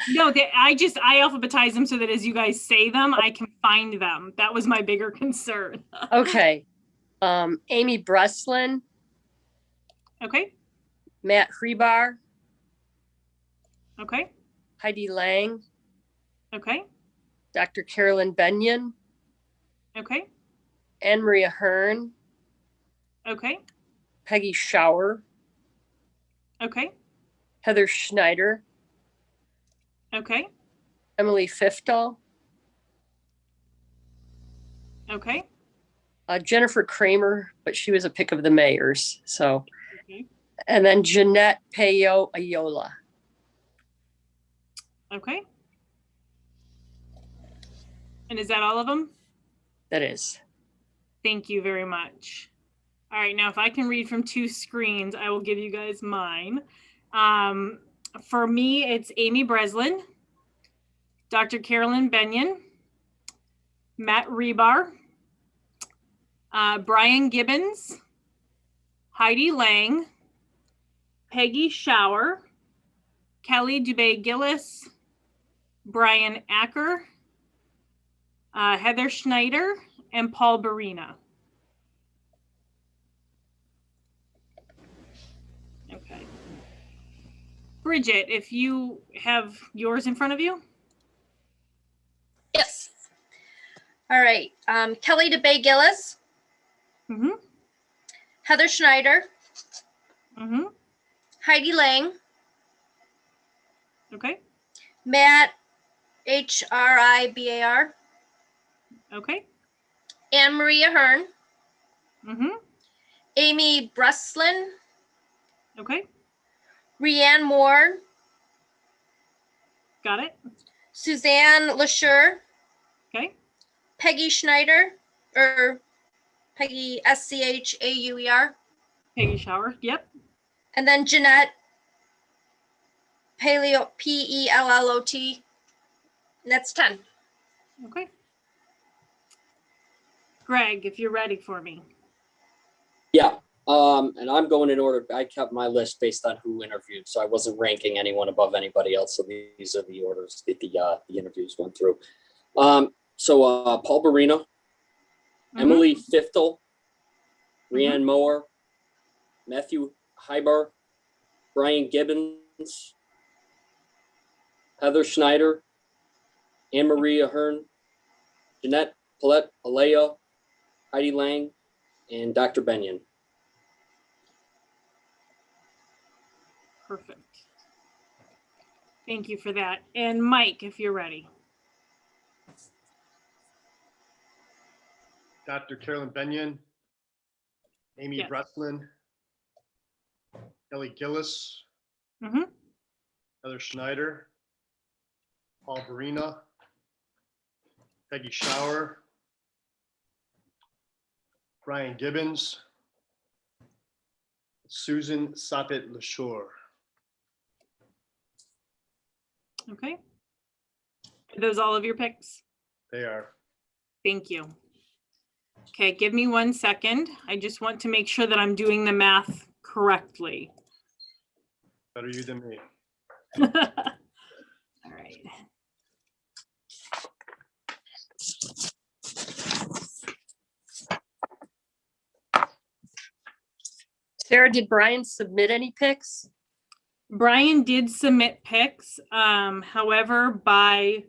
No, I alphabetize them so that as you guys say them, I can find them. That was my bigger concern. Okay. Amy Breslin, Okay. Matt Hrebar, Okay. Heidi Lang, Okay. Dr. Carolyn Benyon, Okay. Anne Marie Ahern, Okay. Peggy Schauer, Okay. Heather Schneider, Okay. Emily Fiftall, Okay. Jennifer Kramer, but she was a pick of the mayor's. So, Okay. and then Jeanette Payo Ayola. Okay. And is that all of them? That is. Thank you very much. All right, now if I can read from 2 screens, I will give you guys mine. For me, it's Amy Breslin, Dr. Carolyn Benyon, Matt Hrebar, Brian Gibbons, Heidi Lang, Peggy Schauer, Kelly Dubé Gillis, Brian Acker, Heather Schneider, and Paul Barina. Okay. Bridget, if you have yours in front of you. Yes. All right. Kelly DeBay Gillis, Mm-hmm. Heather Schneider, Mm-hmm. Heidi Lang, Okay. Matt Hribar, Okay. Anne Marie Ahern, Mm-hmm. Amy Breslin, Okay. Rianne Moore, Got it. Suzanne LaSure, Okay. Peggy Schneider, or Peggy Schauer, Peggy Schauer. Yep. and then Jeanette Pellot, Pellot. And that's 10. Okay. Greg, if you're ready for me. Yeah. And I'm going in order. I kept my list based on who interviewed, so I wasn't ranking anyone above anybody else. So these are the orders that the interviews went through. So Paul Barina, Emily Fiftall, Rianne Moore, Matthew Hrebar, Brian Gibbons, Heather Schneider, Anne Marie Ahern, Jeanette Palet Alea, Heidi Lang, and Dr. Benyon. Perfect. Thank you for that. And Mike, if you're ready. Dr. Carolyn Benyon, Amy Yes. Breslin, Kelly Gillis, Mm-hmm. Heather Schneider, Paul Barina, Peggy Schauer, Brian Gibbons, Susan Sapit LaSure. Okay. Are those all of your picks? They are. Thank you. Okay, give me 1 second. I just want to make sure that I'm doing the math correctly. Better you than me. All right. Sarah, did Brian submit any pics? Brian did submit pics. However, by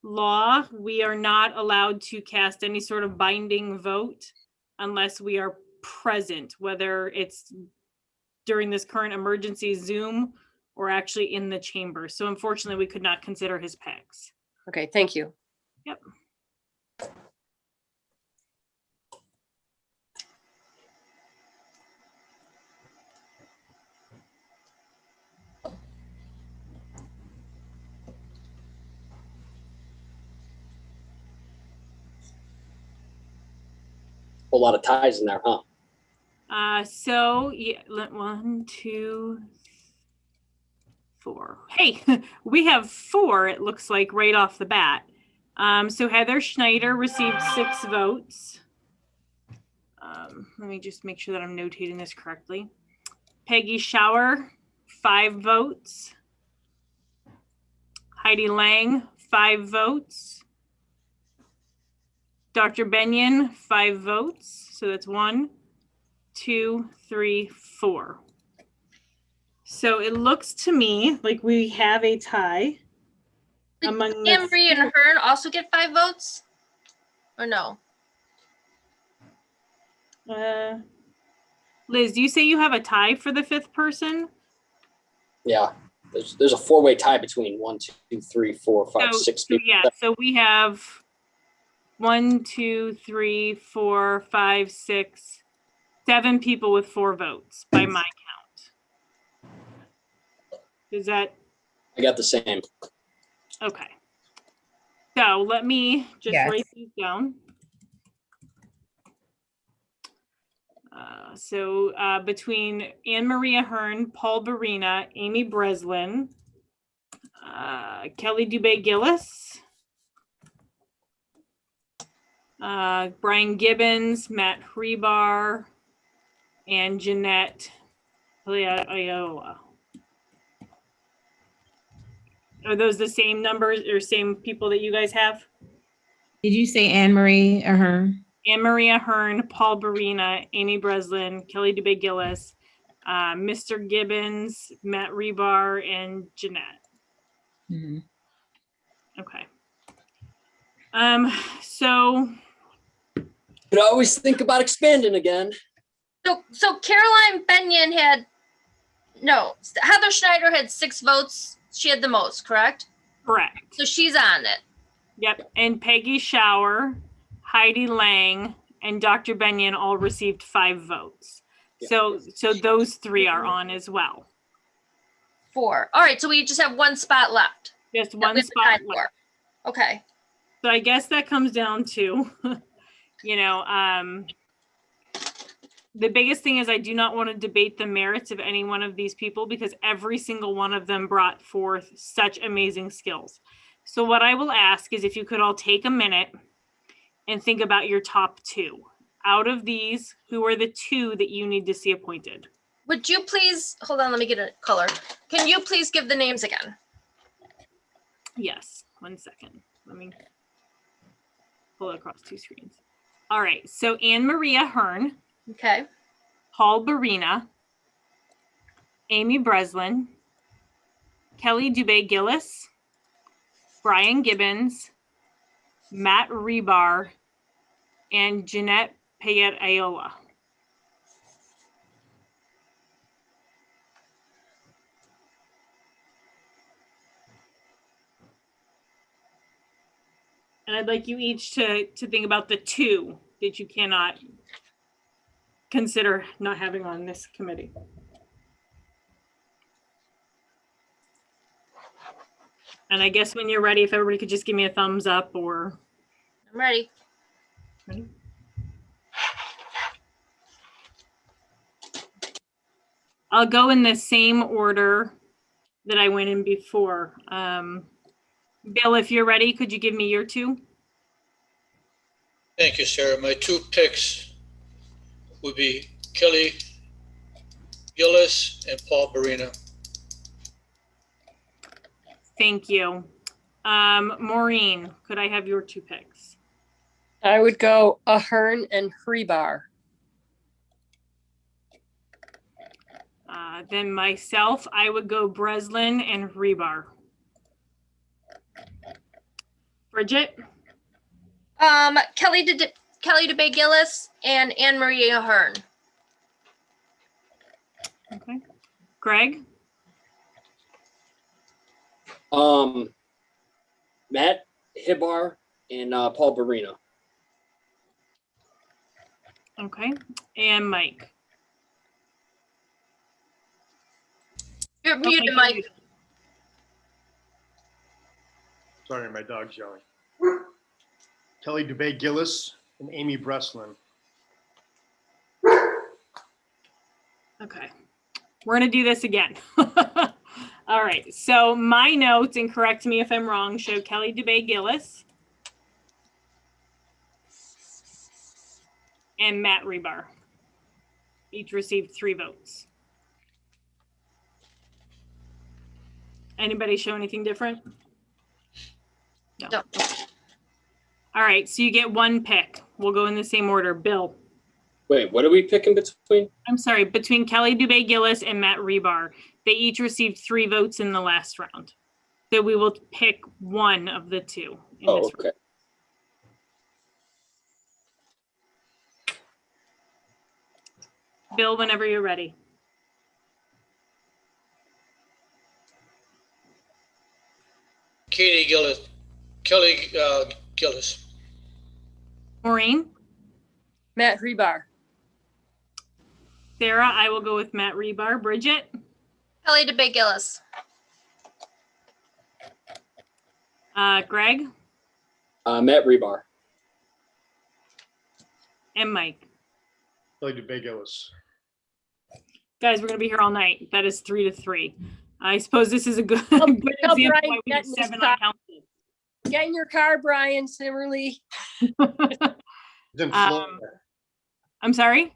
law, we are not allowed to cast any sort of binding vote unless we are present, whether it's during this current emergency Zoom or actually in the chamber. So unfortunately, we could not consider his pics. Okay, thank you. Yep. Whole lot of ties in there, huh? So yeah, 1, 2, 4. Hey, we have 4, it looks like, right off the bat. So Heather Schneider received 6 votes. Let me just make sure that I'm notating this correctly. Peggy Schauer, 5 votes. Heidi Lang, 5 votes. Dr. Benyon, 5 votes. So that's 1, 2, 3, 4. So it looks to me like we have a tie among the Anne Marie and Hearn also get 5 votes? Or no? Liz, do you say you have a tie for the 5th person? Yeah. There's a 4-way tie between 1, 2, 3, 4, 5, 6 So people. yeah, so we have 1, 2, 3, 4, 5, 6, 7 people with 4 votes by my count. Is that I got the same. okay? So let me just Yes. write these down. Between Anne Maria Hearn, Paul Barina, Amy Breslin, Kelly Dubé Gillis, Brian Gibbons, Matt Hrebar, and Jeanette Iola. Are those the same numbers or same people that you guys have? Did you say Anne Marie or her? Anne Maria Hearn, Paul Barina, Amy Breslin, Kelly Dubé Gillis, Mr. Gibbons, Matt Rebar, and Jeanette. Mhm. Okay. So Could always think about expanding again. So Caroline Benyon had, no, Heather Schneider had 6 votes. She had the most, correct? correct. So she's on it. Yep. And Peggy Schauer, Heidi Lang, and Dr. Benyon all received 5 votes. Yeah. So those 3 are on as well. 4. All right, so we just have 1 spot left. Just that one we have spot time left. for. Okay. So I guess that comes down to, the biggest thing is I do not want to debate the merits of any one of these people because every single one of them brought forth such amazing skills. So what I will ask is if you could all take a minute and think about your top 2. Out of these, who are the 2 that you need to see appointed? Would you please, hold on, let me get a color. Can you please give the names again? Yes, 1 second. Let me pull it across 2 screens. All right, so Anne Maria Hearn, Okay. Paul Barina, Amy Breslin, Kelly Dubé Gillis, Brian Gibbons, Matt Rebar, and Jeanette Payette Ayola. And I'd like you each to think about the 2 that you cannot consider not having on this committee. And I guess when you're ready, if everybody could just give me a thumbs up or. I'm ready. Ready? I'll go in the same order that I went in before. Bill, if you're ready, could you give me your 2? Thank you, Sarah. My 2 picks would be Kelly Gillis and Paul Barina. Thank you. Maureen, could I have your 2 picks? I would go Ahern and Hribar. Then myself, I would go Breslin and Rebar. Bridget? Kelly DeBay Gillis and Anne Marie Ahern. Okay. Greg? Matt Hibar and Paul Barino. Okay. And Mike? You're Okay, muted, Mike. Sorry, my dog's yelling. Kelly DeBay Gillis and Amy Breslin. Okay. We're going to do this again. All right. So my notes, and correct me if I'm wrong, show Kelly DeBay Gillis and Matt Rebar. Each received 3 votes. Anybody show anything different? No. No. All right. So you get 1 pick. We'll go in the same order. Bill. Wait, what are we picking between? I'm sorry, between Kelly DeBay Gillis and Matt Rebar. They each received 3 votes in the last round. So we will pick one of the 2 in Oh, this okay. round. Bill, whenever you're ready. Katie Gillis, Kelly Gillis. Maureen? Matt Hribar. Sarah, I will go with Matt Rebar. Bridget? Kelly DeBay Gillis. Greg? Matt Rebar. And Mike. Kelly DeBay Gillis. Guys, we're going to be here all night. That is 3-3. I suppose this is a good, Help- good help example Brian why we get have in his 7 car. on council. Get in your car, Brian Simmerly. He's in Florida. I'm sorry? I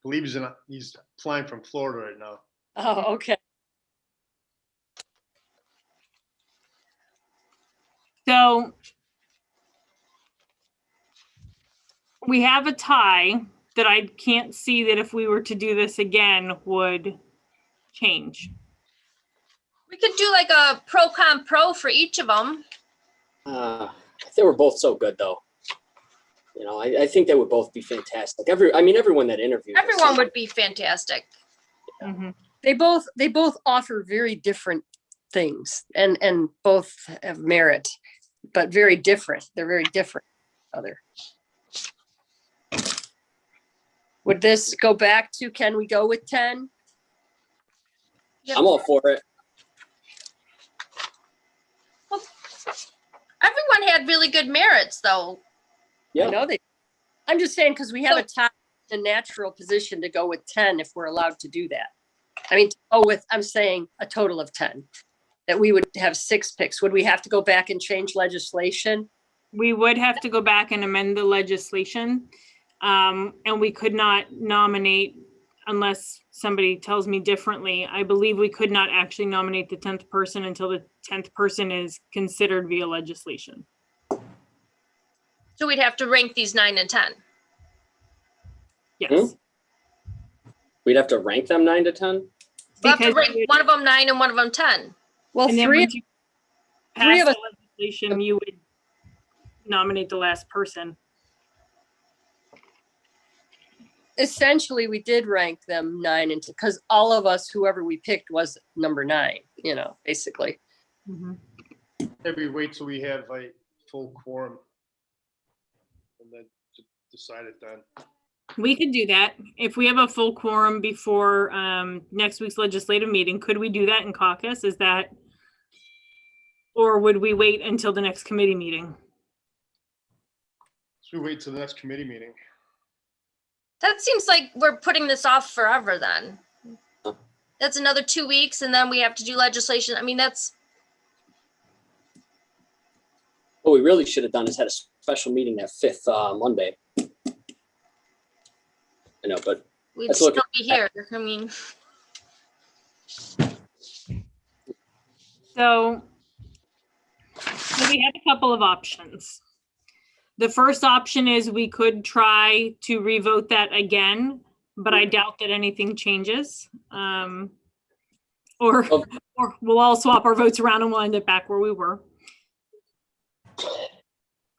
believe he's flying from Florida right now. Oh, okay. So we have a tie that I can't see that if we were to do this again would change. We could do like a pro-con pro for each of them. They were both so good, though. You know, I think they would both be fantastic. Everyone that interviewed. us. Everyone would be fantastic. Mhm. They both offer very different things and both have merit, but very different. They're very different from each other. Would this go back to, can we go with 10? I'm all for it. Everyone had really good merits, though. Yeah. I know they, I'm just saying, because we have a top, a natural position to go with 10 if we're allowed to do that. I mean, I'm saying a total of 10, that we would have 6 picks. Would we have to go back and change legislation? We would have to go back and amend the legislation. And we could not nominate unless somebody tells me differently. I believe we could not actually nominate the 10th person until the 10th person is considered via legislation. So we'd have to rank these 9 and 10. Yes. We'd have to rank them 9 to 10. We'll have to Because rank you- one of them 9 and one of them 10. Well, And then three once you three pass of the us- legislation, you would nominate the last person. essentially we did rank them 9 and 10, because all of us, whoever we picked was number 9, basically. Mhm. Maybe wait till we have a full quorum and then decide it then. We could do that. If we have a full quorum before next week's legislative meeting, could we do that in caucus? Is that, or would we wait until the next committee meeting? So we wait till the next committee meeting. That seems like we're putting this off forever then. That's another 2 weeks and then we have to do legislation. I mean, that's, What we really should have done is had a special meeting that 5th Monday. I know, but we'd Let's still look be here. I mean, So we have a couple of options. The first option is we could try to revote that again, but I doubt that anything changes. Or we'll all swap our votes around and we'll end up back where we were.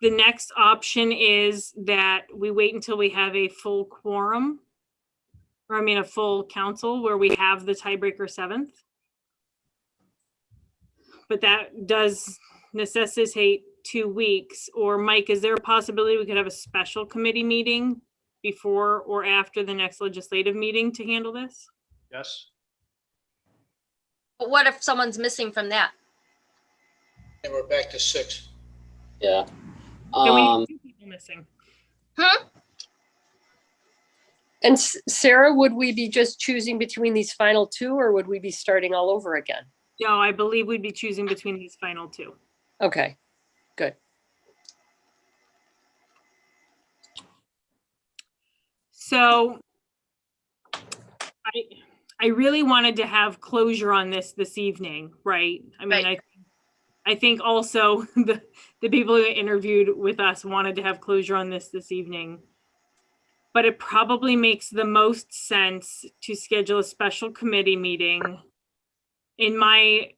The next option is that we wait until we have a full quorum, or I mean a full council where we have the tiebreaker 7th. But that does necessitate 2 weeks. Or Mike, is there a possibility we could have a special committee meeting before or after the next legislative meeting to handle this? Yes. But what if someone's missing from that? And we're back to 6. Yeah. So we need 2 people missing. And Sarah, would we be just choosing between these final 2 or would we be starting all over again? No, I believe we'd be choosing between these final 2. Okay, good. So I really wanted to have closure on this evening, right? I mean, Right. I think also the people who interviewed with us wanted to have closure on this evening. But it probably makes the most sense to schedule a special committee meeting, in my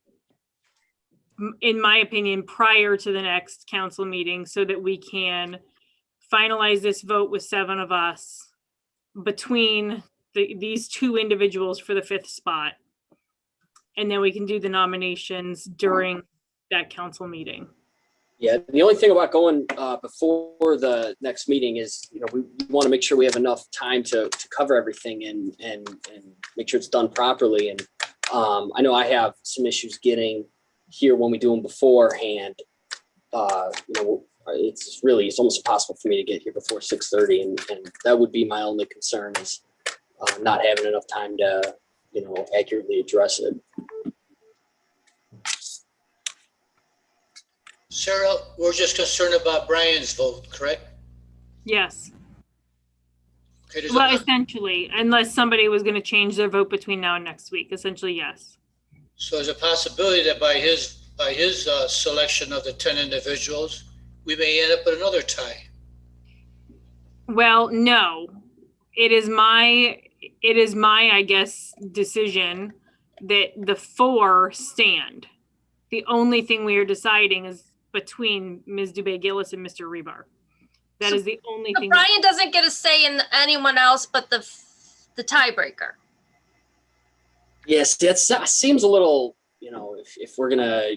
opinion, prior to the next council meeting, so that we can finalize this vote with 7 of us between these 2 individuals for the 5th spot. And then we can do the nominations during that council meeting. Yeah, the only thing about going before the next meeting is, we want to make sure we have enough time to cover everything and make sure it's done properly. And I know I have some issues getting here when we do them beforehand. It's almost impossible for me to get here before 6:30, and that would be my only concern, is not having enough time to accurately address it. Sarah, we're just concerned about Brian's vote, correct? Yes. Okay, Well, essentially, unless somebody was going to change their vote between now and next week, essentially, yes. so there's a possibility that by his selection of the 10 individuals, we may end up with another tie. Well, no, it is my, I guess, decision that the 4 stand. The only thing we are deciding is between Ms. Dubé-Gillis and Mr. Rebar. That is the only So thing. Brian doesn't get a say in anyone else but the tiebreaker. Yes, that seems a little, if we're gonna,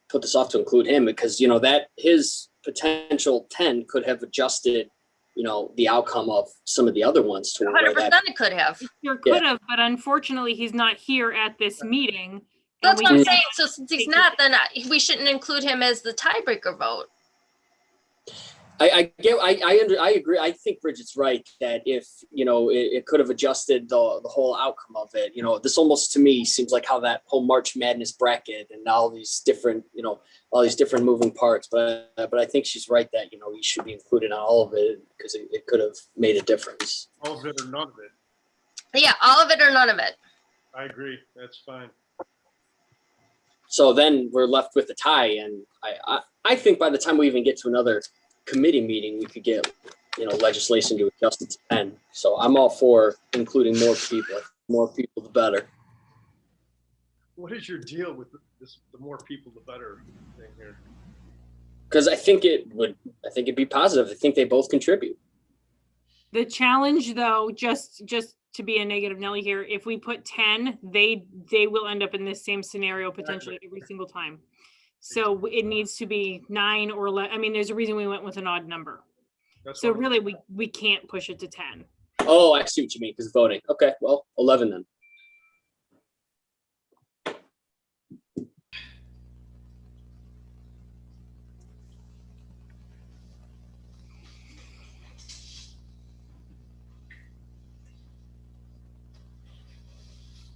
put this off to include him, because that his potential 10 could have adjusted, the outcome of some of the other ones to 100% it could have. Sure could have, but unfortunately, he's not here at this meeting. That's what I'm we- saying. So since he's not, then we shouldn't include him as the tiebreaker vote. I agree. I think Bridget's right that if, it could have adjusted the whole outcome of it. This almost to me seems like how that whole March Madness bracket and all these different, moving parts. But I think she's right that, we should be included on all of it, because it could have made a difference. All of it or none of it. Yeah, all of it or none of it. I agree. That's fine. So then we're left with a tie. And I think by the time we even get to another committee meeting, we could get, legislation to adjust it to 10. So I'm all for including more people. More people, the better. What is your deal with this? The more people, the better thing here. Because I think it'd be positive. I think they both contribute. The challenge, though, just to be a negative Nelly here, if we put 10, they will end up in this same scenario potentially every single time. So it needs to be 9 or 11. I mean, there's a reason we went with an odd number. So really, we can't push it to 10. Oh, I see what you mean, because voting. Okay, well, 11 then.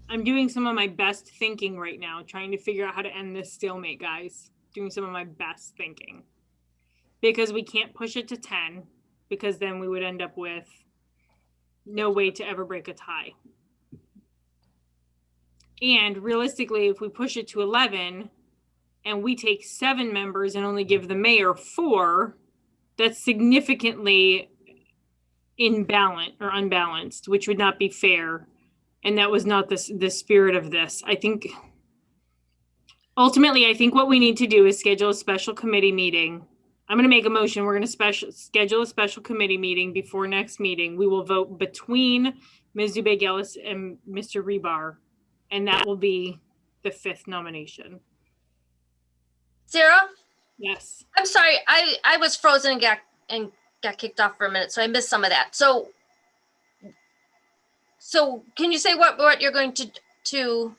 I'm doing some of my best thinking right now, trying to figure out how to end this stalemate, guys. Doing some of my best thinking. Because we can't push it to 10, because then we would end up with no way to ever break a tie. And realistically, if we push it to 11 and we take 7 members and only give the mayor 4, that's significantly imbalanced or unbalanced, which would not be fair. And that was not the spirit of this. I think ultimately, I think what we need to do is schedule a special committee meeting. I'm going to make a motion. We're going to schedule a special committee meeting before next meeting. We will vote between Ms. Dubé-Gillis and Mr. Rebar, and that will be the 5th nomination. Sarah? Yes. I'm sorry, I was frozen and got kicked off for a minute, so I missed some of that. So can you say what you're going to do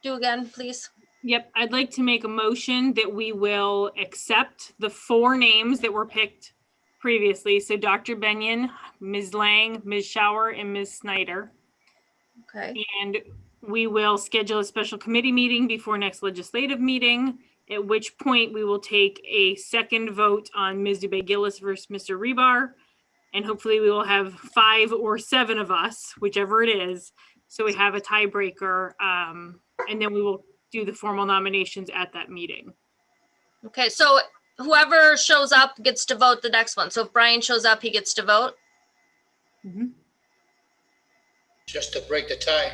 again, please? Yep, I'd like to make a motion that we will accept the 4 names that were picked previously. So Dr. Benyon, Ms. Lang, Ms. Schauer, and Ms. Snyder. Okay. And we will schedule a special committee meeting before next legislative meeting, at which point we will take a second vote on Ms. Dubé-Gillis versus Mr. Rebar. And hopefully we will have 5 or 7 of us, whichever it is. So we have a tiebreaker, and then we will do the formal nominations at that meeting. Okay, so whoever shows up gets to vote the next one. So if Brian shows up, he gets to vote? Mm-hmm. Just to break the tie.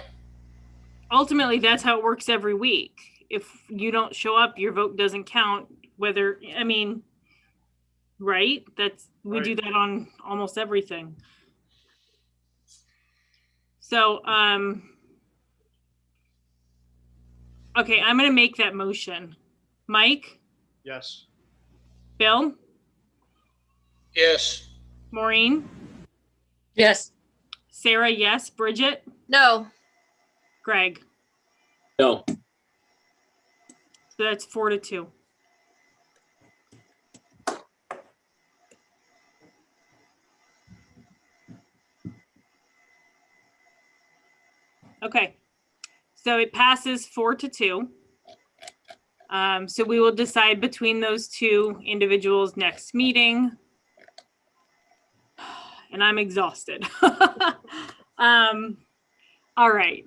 Ultimately, that's how it works every week. If you don't show up, your vote doesn't count, whether, I mean, right? We do that on almost everything. So, okay, I'm going to make that motion. Mike? Yes. Bill? Yes. Maureen? Yes. Sarah, yes. Bridget? No. Greg? No. So that's 4-2. Okay, so it passes 4-2. So we will decide between those 2 individuals next meeting. And I'm exhausted. All right.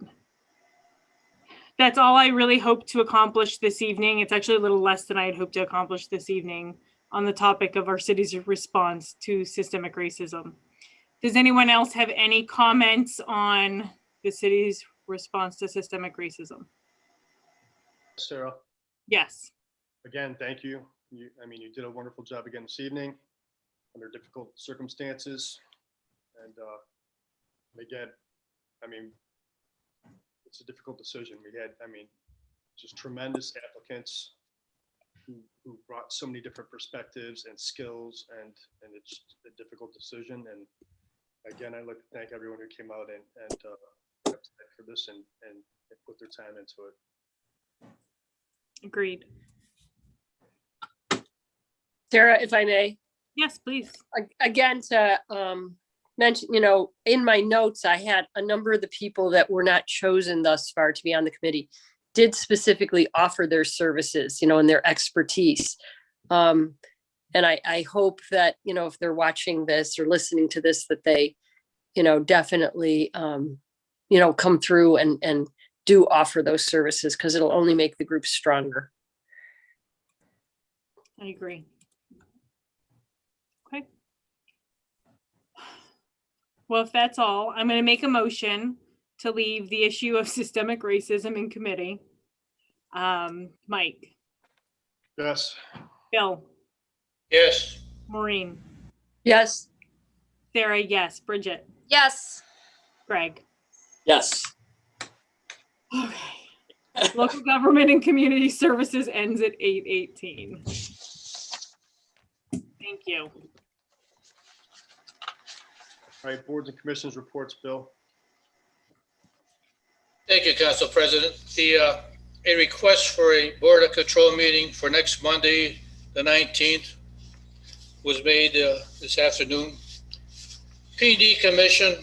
That's all I really hope to accomplish this evening. It's actually a little less than I had hoped to accomplish this evening on the topic of our city's response to systemic racism. Does anyone else have any comments on the city's response to systemic racism? Sarah, Yes. again, thank you. You did a wonderful job again this evening under difficult circumstances. And again, it's a difficult decision. We had, just tremendous applicants who brought so many different perspectives and skills, and it's a difficult decision. And again, I'd like to thank everyone who came out and for this and put their time into it. Agreed. Sarah, if I may. Yes, please. Again, to mention, in my notes, I had a number of the people that were not chosen thus far to be on the committee did specifically offer their services, and their expertise. And I hope that, if they're watching this or listening to this, that they, definitely, come through and do offer those services, because it'll only make the group stronger. I agree. Okay. Well, if that's all, I'm going to make a motion to leave the issue of systemic racism in committee. Mike? Yes. Bill? Yes. Maureen? Yes. Sarah, yes. Bridget? Yes. Greg? Yes. Okay. Local government and community services ends at 8:18. Thank you. All right, boards and commissions reports, Bill. Thank you, Council President. A request for a Board of Control meeting for next Monday, the 19th, was made this afternoon. PD Commission,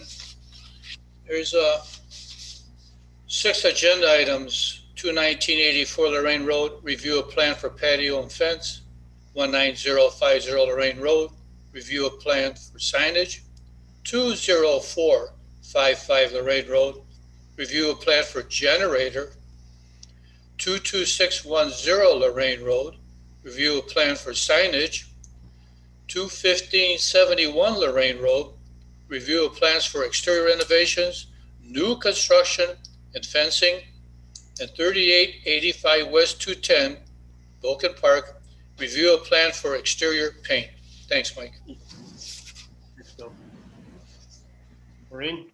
there's 6 agenda items. 21984 Lorraine Road, review a plan for patio and fence. 19050 Lorraine Road, review a plan for signage. 20455 Lorraine Road, review a plan for generator. 22610 Lorraine Road, review a plan for signage. 21571 Lorraine Road, review of plans for exterior renovations, new construction and fencing. And 3885 West 210 Vulcan Park, review a plan for exterior paint. Thanks, Mike. Thanks, Bill. Maureen,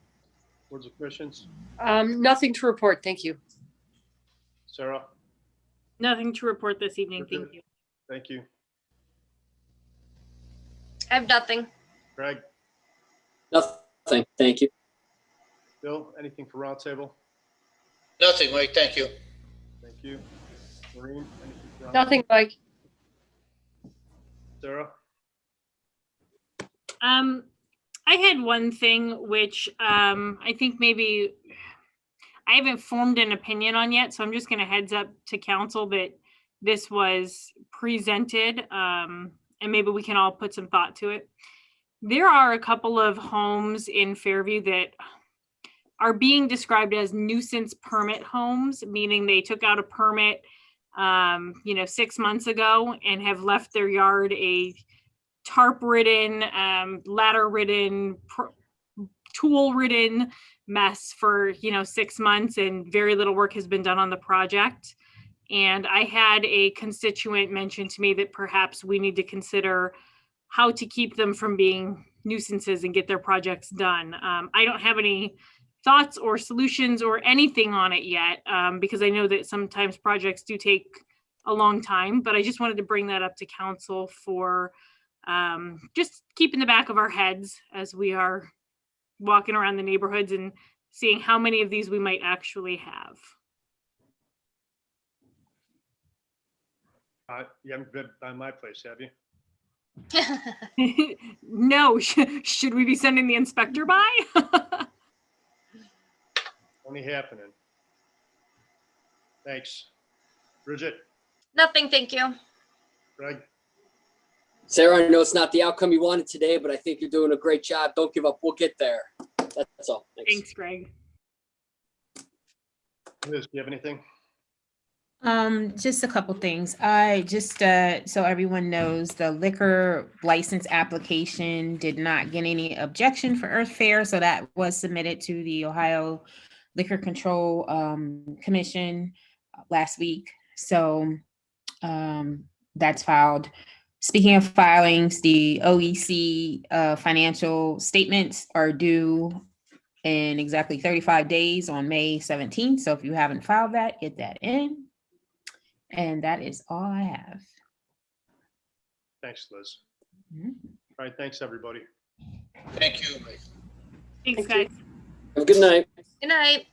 words of questions? Nothing to report. Thank you. Sarah, Nothing to report this evening. Bridget? Thank you. thank you. I have nothing. Greg, Nothing. Thank you. Bill, anything for roundtable? Nothing, Mike. Thank you. Thank you. Maureen, anything for roundtable? Nothing, Mike. Sarah, I had one thing which I think maybe I haven't formed an opinion on yet, so I'm just going to heads up to council that this was presented, and maybe we can all put some thought to it. There are a couple of homes in Fairview that are being described as nuisance permit homes, meaning they took out a permit 6 months ago and have left their yard a tarp-ridden, ladder-ridden, tool-ridden mess for 6 months, and very little work has been done on the project. And I had a constituent mention to me that perhaps we need to consider how to keep them from being nuisances and get their projects done. I don't have any thoughts or solutions or anything on it yet, because I know that sometimes projects do take a long time, but I just wanted to bring that up to council for just keep in the back of our heads as we are walking around the neighborhoods and seeing how many of these we might actually have. you haven't been by my place, have you? No, should we be sending the inspector by? Only happening. Thanks. Bridget, Nothing, thank you. Greg, Sarah, I know it's not the outcome you wanted today, but I think you're doing a great job. Don't give up. We'll get there. That's all. Thanks, Greg. Liz, do you have anything? Just a couple things. I just, so everyone knows, the liquor license application did not get any objection for Earth Fair, so that was submitted to the Ohio Liquor Control Commission last week. So that's filed. Speaking of filings, the OEC financial statements are due in exactly 35 days on May 17th. So if you haven't filed that, get that in. And that is all I have. Thanks, Liz. Mhm. All right, thanks, everybody. Thank you, Mike. Thanks, Thank you. guys. Have a good night. Good night.